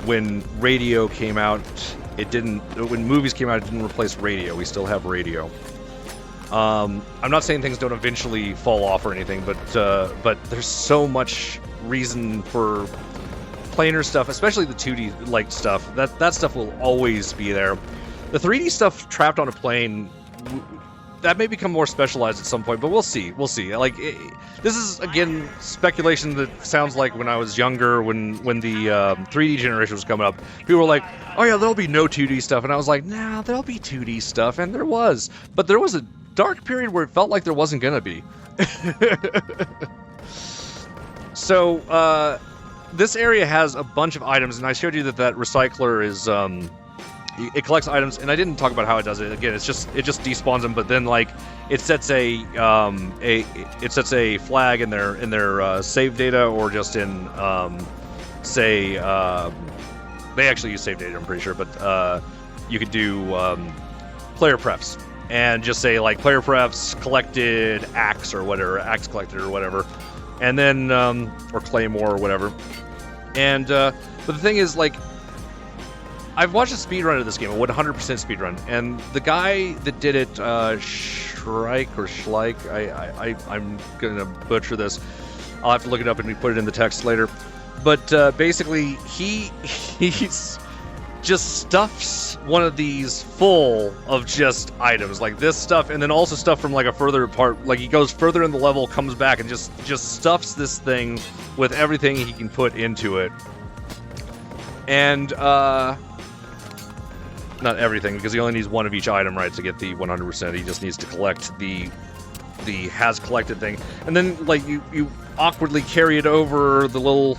when radio came out, when movies came out, it didn't replace radio. We still have radio. I'm not saying things don't eventually fall off or anything, but there's so much reason for planar stuff, especially the 2D stuff. That stuff will always be there. The 3D stuff trapped on a plane that may become more specialized at some point, but we'll see. We'll see. Like, this is again speculation that sounds like when I was younger, when the 3D generation was coming up. People were like, "Oh yeah, there'll be no 2D stuff," and I was like, "Nah, there'll be 2D stuff," and there was. But there was a dark period where it felt like there wasn't gonna be. So this area has a bunch of items, and I showed you that recycler is it collects items, and I didn't talk about how it does it. Again, it just despawns them, but then like it sets a flag in their save data, or just in say they actually use save data, I'm pretty sure, but you could do player prefs and just say like player prefs collected axe or whatever, axe collected or whatever, and then or claymore or whatever. And but the thing is, like, I've watched a speedrun of this game, a 100% speedrun, and the guy that did it, Shrike or Schleich, I'm gonna butcher this. I'll have to look it up and we put it in the text later. But basically, he's just stuffs one of these full of just items, like this stuff, and then also stuff from like a further part. Like he goes further in the level, comes back, and just stuffs this thing with everything he can put into it. And not everything, because he only needs one of each item, right, to get the 100%. He just needs to collect the has collected thing, and then like you awkwardly carry it over the little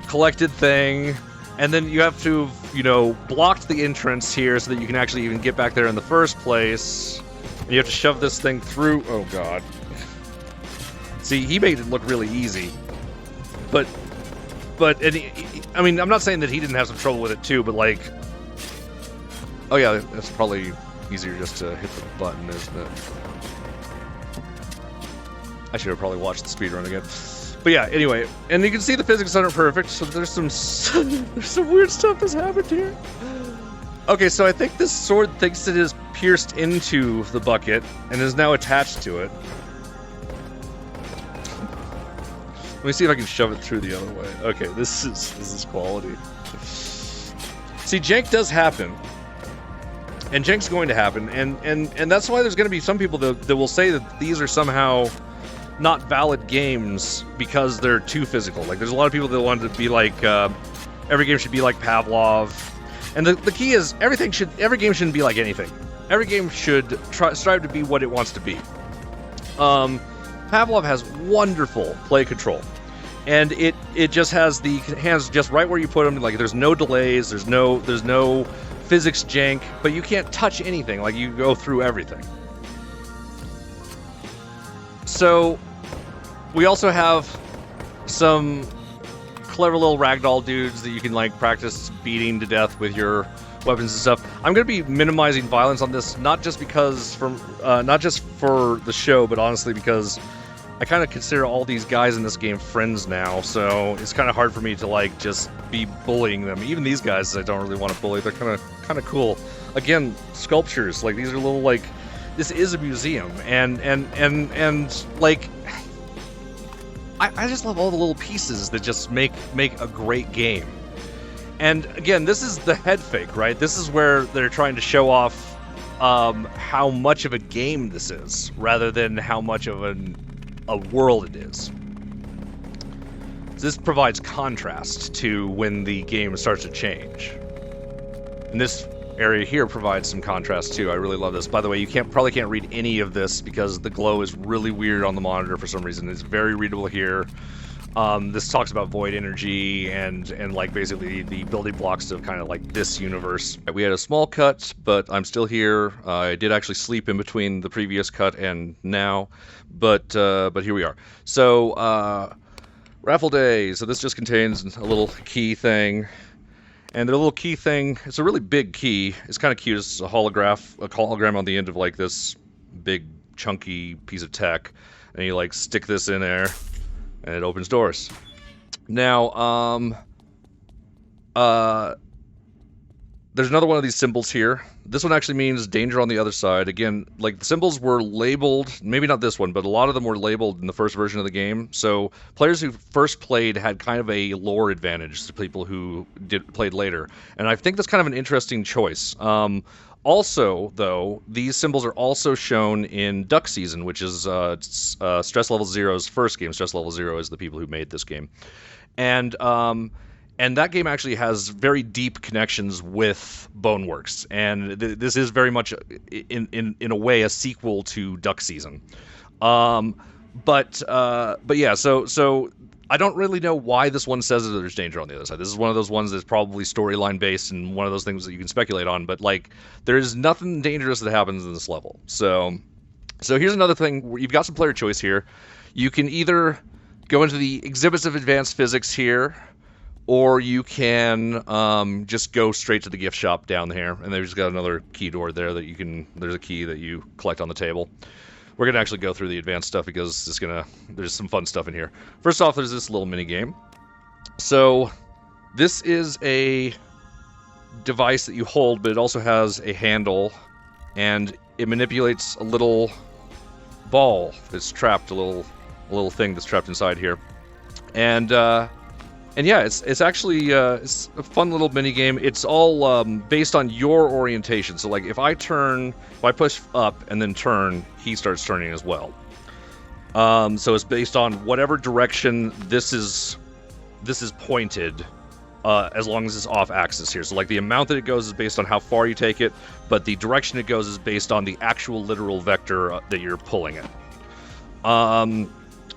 collected thing, and then you have to, you know, blocked the entrance here so that you can actually even get back there in the first place. And you have to shove this thing through. Oh god. See, he made it look really easy, but and I mean, I'm not saying that he didn't have some trouble with it too, but like, oh yeah, it's probably easier just to hit the button, isn't it? I should have probably watched the speedrun again. But yeah, anyway, and you can see the physics aren't perfect, so there's some weird stuff that's happened here. Okay, so I think this sword thinks it is pierced into the bucket and is now attached to it. Let me see if I can shove it through the other way. Okay, this is quality. See, jank does happen. And jank's going to happen, and that's why there's going to be some people that will say that these are somehow not valid games because they're too physical. Like, there's a lot of people that want to be like, every game should be like Pavlov. And the key is, every game shouldn't be like anything. Every game should strive to be what it wants to be. Pavlov has wonderful play control. And it just has the hands just right where you put them. Like, there's no delays, there's no physics jank, but you can't touch anything. Like, you go through everything. So we also have some clever little ragdoll dudes that you can like practice beating to death with your weapons and stuff. I'm going to be minimizing violence on this, not just for the show, but honestly because I kind of consider all these guys in this game friends now, so it's kind of hard for me to like just be bullying them. Even these guys I don't really want to bully. They're kind of cool. Again, sculptures, like these are little like, this is a museum, and like, I just love all the little pieces that just make a great game. And again, this is the head fake, right? This is where they're trying to show off how much of a game this is, rather than how much of a world it is. This provides contrast to when the game starts to change. And this area here provides some contrast too. I really love this. By the way, you probably can't read any of this because the glow is really weird on the monitor for some reason. It's very readable here. This talks about void energy and like basically the building blocks of kind of like this universe. We had a small cut, but I'm still here. I did actually sleep in between the previous cut and now, but here we are. So raffle day. So this just contains a little key thing. And the little key thing, it's a really big key. It's kind of cute. It's a hologram on the end of like this big chunky piece of tech. And you like stick this in there and it opens doors. Now, there's another one of these symbols here. This one actually means danger on the other side. Again, like the symbols were labeled, maybe not this one, but a lot of them were labeled in the first version of the game. So players who first played had kind of a lore advantage to people who played later. And I think that's kind of an interesting choice. Also, though, these symbols are also shown in Duck Season, which is Stress Level Zero's first game. Stress Level Zero is the people who made this game, and that game actually has very deep connections with Boneworks, and this is very much, in a way, a sequel to Duck Season. But yeah, so I don't really know why this one says that there's danger on the other side. This is one of those ones that's probably storyline based and one of those things that you can speculate on. But like, there's nothing dangerous that happens in this level. So here's another thing. You've got some player choice here. You can either go into the exhibits of advanced physics here, or you can just go straight to the gift shop down here. And there's got another key door there that you can. There's a key that you collect on the table. We're going to actually go through the advanced stuff because there's some fun stuff in here. First off, there's this little mini game. So this is a device that you hold, but it also has a handle, and it manipulates a little ball that's trapped, a little thing that's trapped inside here. And yeah, it's actually it's a fun little mini game. It's all based on your orientation. So like if I push up and then turn, he starts turning as well. So it's based on whatever direction this is pointed, as long as it's off axis here. So like the amount that it goes is based on how far you take it, but the direction it goes is based on the actual literal vector that you're pulling it.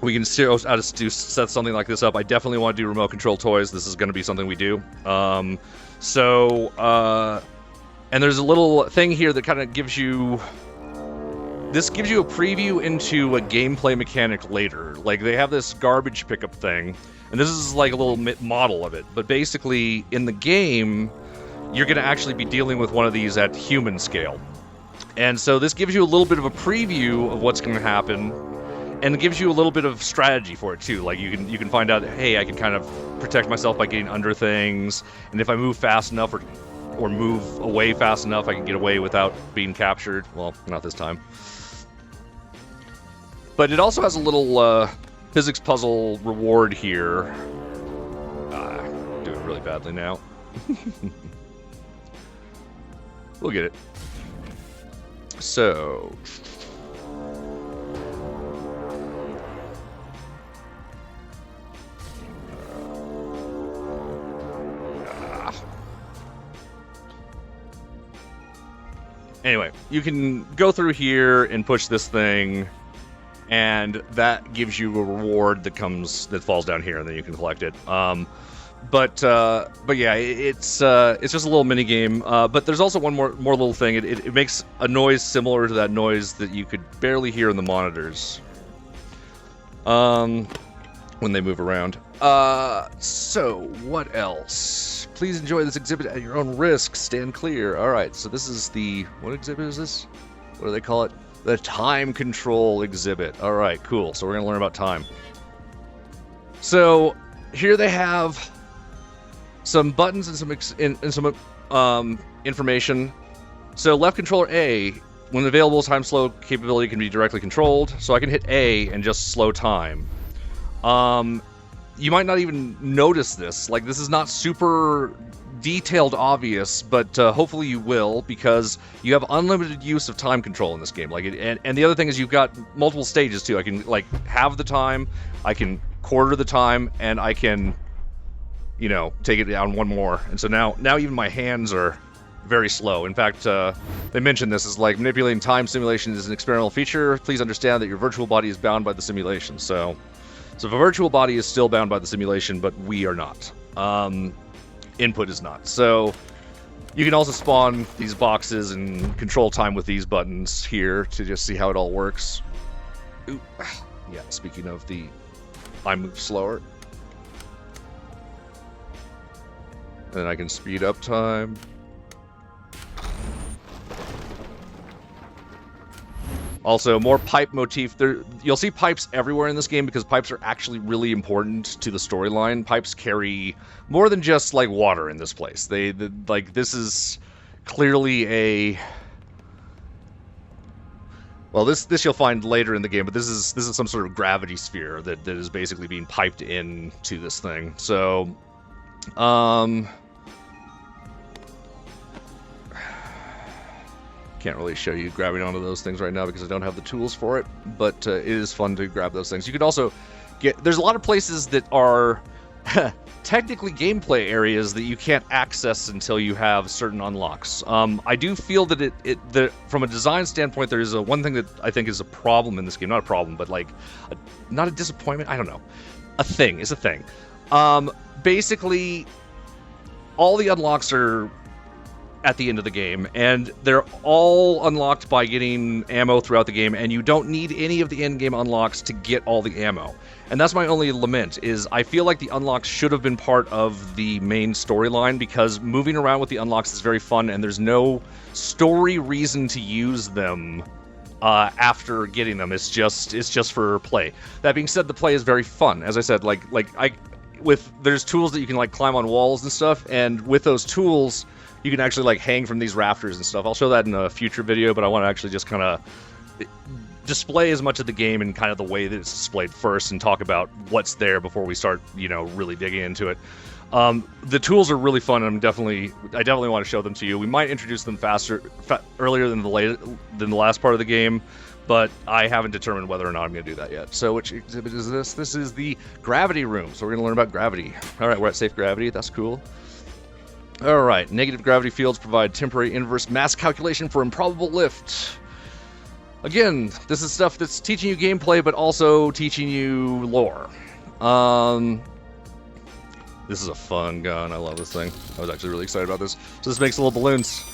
We can see how to set something like this up. I definitely want to do remote control toys. This is going to be something we do. And there's a little thing here that kind of gives you a preview into a gameplay mechanic later. Like they have this garbage pickup thing, and this is like a little model of it. But basically, in the game, you're going to actually be dealing with one of these at human scale. And so this gives you a little bit of a preview of what's going to happen. And it gives you a little bit of strategy for it too. Like you can find out, hey, I can kind of protect myself by getting under things, and if I move fast enough or move away fast enough, I can get away without being captured. Well, not this time. But it also has a little physics puzzle reward here. Doing really badly now. We'll get it. So. Anyway, you can go through here and push this thing, and that gives you a reward that falls down here, and then you can collect it. But yeah, it's just a little mini game. But there's also one more little thing. It makes a noise similar to that noise that you could barely hear in the monitors. When they move around. So what else? Please enjoy this exhibit at your own risk. Stand clear. All right. So this is what exhibit is this? What do they call it? The time control exhibit. All right. Cool. So we're gonna learn about time. So here they have some buttons and some information. So left controller A, when available, time slow capability can be directly controlled. So I can hit A and just slow time. You might not even notice this. Like, this is not super detailed obvious, but hopefully you will, because you have unlimited use of time control in this game. Like, and the other thing is you've got multiple stages too. I can like have the time, I can quarter the time, and I can, take it down one more. And so now even my hands are very slow. In fact, they mentioned this is like manipulating time simulation is an experimental feature. Please understand that your virtual body is bound by the simulation. So the virtual body is still bound by the simulation, but we are not. Input is not. So you can also spawn these boxes and control time with these buttons here to just see how it all works. Ooh. Yeah, speaking of I move slower. And then I can speed up time. Also, more pipe motif. You'll see pipes everywhere in this game because pipes are actually really important to the storyline. Pipes carry more than just like water in this place. This is clearly a. Well, this you'll find later in the game, but this is some sort of gravity sphere that is basically being piped into this thing. So, Can't really show you grabbing onto those things right now because I don't have the tools for it, but it is fun to grab those things. You could also there's a lot of places that are technically gameplay areas that you can't access until you have certain unlocks. I do feel that that from a design standpoint, there is one thing that I think is a problem in this game. Not a problem, but like, not a disappointment. I don't know. A thing is a thing. Basically, all the unlocks are at the end of the game, and they're all unlocked by getting ammo throughout the game, and you don't need any of the end-game unlocks to get all the ammo. And that's my only lament, is I feel like the unlocks should have been part of the main storyline, because moving around with the unlocks is very fun, and there's no story reason to use them after getting them. It's just for play. That being said, the play is very fun. As I said, there's tools that you can like climb on walls and stuff, and with those tools you can actually like hang from these rafters and stuff. I'll show that in a future video, but I want to actually just kind of display as much of the game in kind of the way that it's displayed first, and talk about what's there before we start, really digging into it. The tools are really fun, and I definitely want to show them to you. We might introduce them earlier than the last part of the game, but I haven't determined whether or not I'm going to do that yet. So which exhibit is this? This is the gravity room. So we're going to learn about gravity. All right, we're at safe gravity. That's cool. All right, negative gravity fields provide temporary inverse mass calculation for improbable lift. Again, this is stuff that's teaching you gameplay, but also teaching you lore. This is a fun gun. I love this thing. I was actually really excited about this. So this makes little balloons,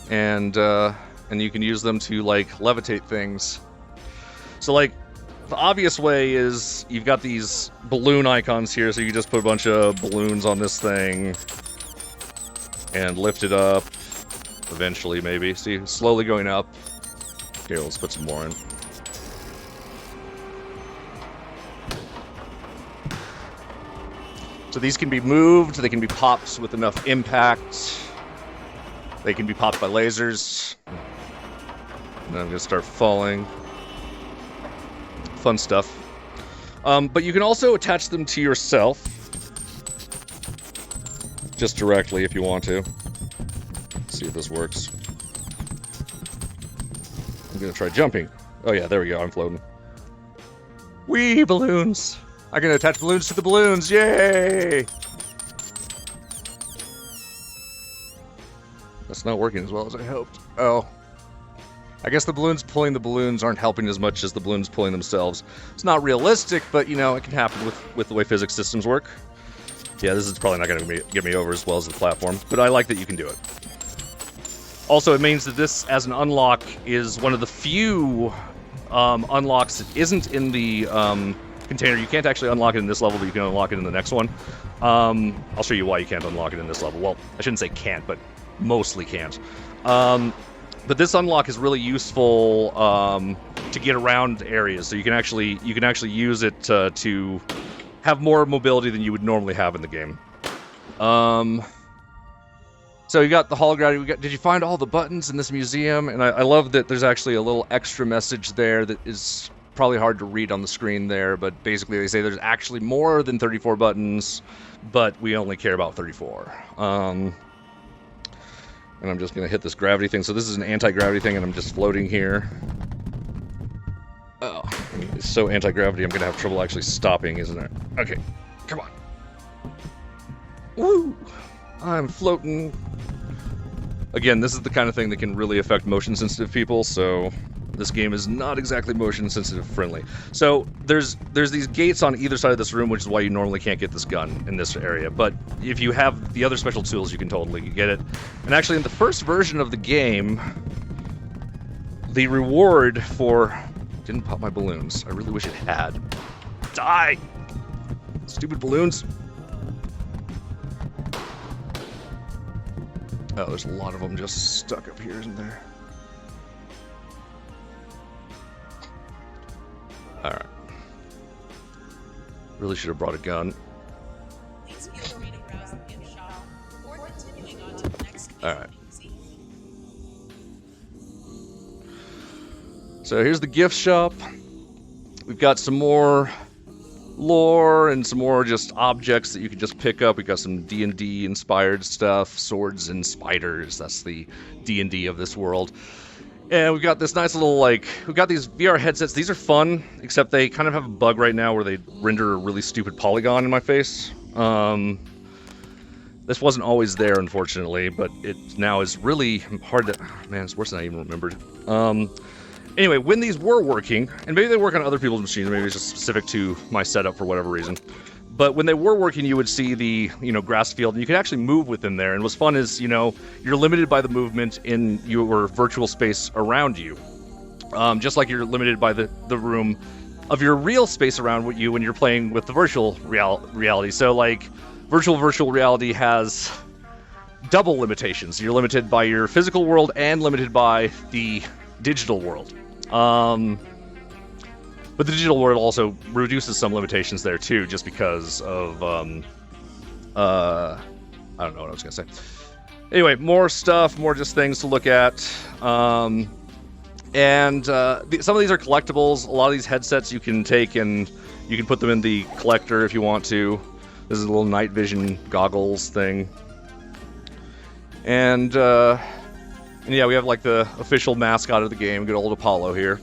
and you can use them to like levitate things. So like, the obvious way is you've got these balloon icons here, so you just put a bunch of balloons on this thing and lift it up. Eventually, maybe. See, slowly going up. Here, let's put some more in. So these can be moved, they can be popped with enough impact. They can be popped by lasers. And I'm gonna start falling. Fun stuff. But you can also attach them to yourself. Just directly if you want to. Let's see if this works. I'm gonna try jumping. Oh yeah, there we go, I'm floating. Whee, balloons! I can attach balloons to the balloons, yay! That's not working as well as I hoped. Oh. I guess the balloons pulling the balloons aren't helping as much as the balloons pulling themselves. It's not realistic, but it can happen with the way physics systems work. Yeah, this is probably not going to get me over as well as the platform, but I like that you can do it. Also, it means that this, as an unlock, is one of the few unlocks that isn't in the container. You can't actually unlock it in this level, but you can unlock it in the next one. I'll show you why you can't unlock it in this level. Well, I shouldn't say can't, but mostly can't. But this unlock is really useful to get around areas, so you can actually use it to have more mobility than you would normally have in the game. So you got the hologravity. Did you find all the buttons in this museum? And I love that there's actually a little extra message there that is probably hard to read on the screen there, but basically they say there's actually more than 34 buttons, but we only care about 34. And I'm just going to hit this gravity thing. So this is an anti-gravity thing, and I'm just floating here. Oh, it's so anti-gravity, I'm going to have trouble actually stopping, isn't it? Okay, come on. Woo! I'm floating. Again, this is the kind of thing that can really affect motion-sensitive people, so this game is not exactly motion-sensitive friendly. So there's these gates on either side of this room, which is why you normally can't get this gun in this area. But if you have the other special tools, you can totally get it. And actually, in the first version of the game, the reward for... Didn't pop my balloons. I really wish it had. Die! Stupid balloons. Oh, there's a lot of them just stuck up here, isn't there? Alright. Really should have brought a gun. Please feel free to browse the gift shop or continuing on to the next Alright. So here's the gift shop. We've got some more lore and some more just objects that you can just pick up. We got some D&D inspired stuff, swords and spiders. That's the D&D of this world. And we've got this nice little, like, we've got these VR headsets. These are fun, except they kind of have a bug right now where they render a really stupid polygon in my face. This wasn't always there, unfortunately, but it now is really hard to... Man, it's worse than I even remembered. Anyway, when these were working, and maybe they work on other people's machines, maybe it's just specific to my setup for whatever reason, but when they were working, you would see the, grass field, and you could actually move within there. And what's fun is, you're limited by the movement in your virtual space around you. Just like you're limited by the room of your real space around you when you're playing with the virtual reality. So, like, virtual reality has double limitations. You're limited by your physical world and limited by the digital world. But the digital world also reduces some limitations there too, just because of I don't know what I was gonna say. Anyway, more stuff, more just things to look at. Some of these are collectibles. A lot of these headsets you can take and you can put them in the collector if you want to. This is a little night vision goggles thing. And yeah, we have like the official mascot of the game, good old Apollo here.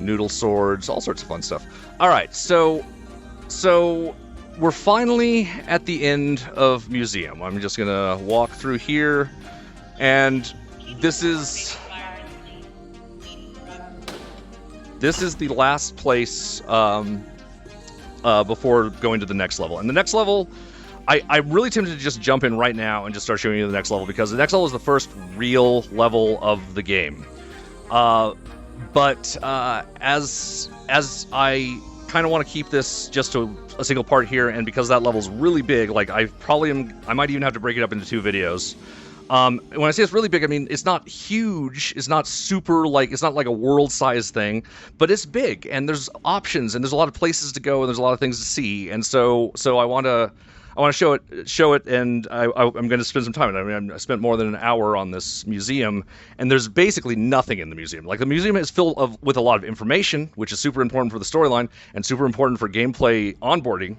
Noodle swords, all sorts of fun stuff. All right, so we're finally at the end of museum. I'm just gonna walk through here, and this is the last place before going to the next level. And the next level, I'm really tempted to just jump in right now and just start showing you the next level, because the next level is the first real level of the game. But as I kind of want to keep this just to a single part here, and because that level's really big, like I might even have to break it up into 2 videos. When I say it's really big, I mean it's not huge, it's not super, like, it's not like a world-sized thing, but it's big, and there's options, and there's a lot of places to go, and there's a lot of things to see, and so I want to show it, and I'm going to spend some time. I mean, I spent more than an hour on this museum, and there's basically nothing in the museum. Like, the museum is filled with a lot of information, which is super important for the storyline and super important for gameplay onboarding.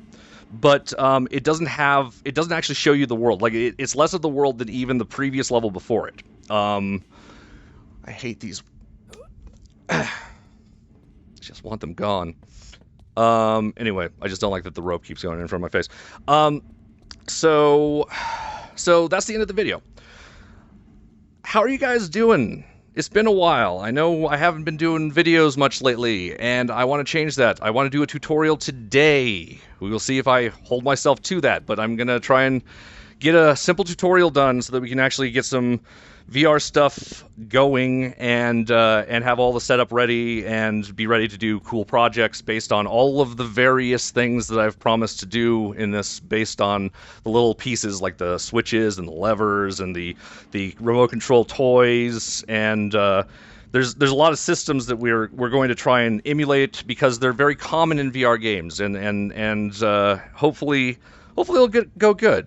But it doesn't actually show you the world. Like, it's less of the world than even the previous level before it. I hate these. Just want them gone. Anyway, I just don't like that the rope keeps going in front of my face. So that's the end of the video. How are you guys doing? It's been a while. I know I haven't been doing videos much lately, and I want to change that. I want to do a tutorial today. We will see if I hold myself to that, but I'm going to try and get a simple tutorial done so that we can actually get some VR stuff going and have all the setup ready and be ready to do cool projects based on all of the various things that I've promised to do in this, based on the little pieces like the switches and the levers and the remote control toys, and there's a lot of systems that we're going to try and emulate because they're very common in VR games, and hopefully it'll go good.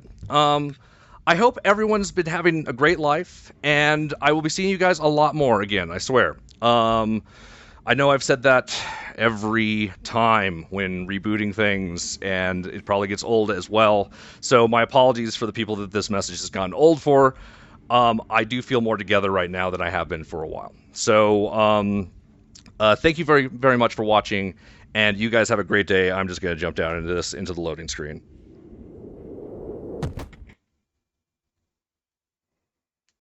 I hope everyone's been having a great life, and I will be seeing you guys a lot more again, I swear. I know I've said that every time when rebooting things, and it probably gets old as well. So my apologies for the people that this message has gotten old for. I do feel more together right now than I have been for a while. So thank you very, very much for watching, and you guys have a great day. I'm just going to jump down into the loading screen.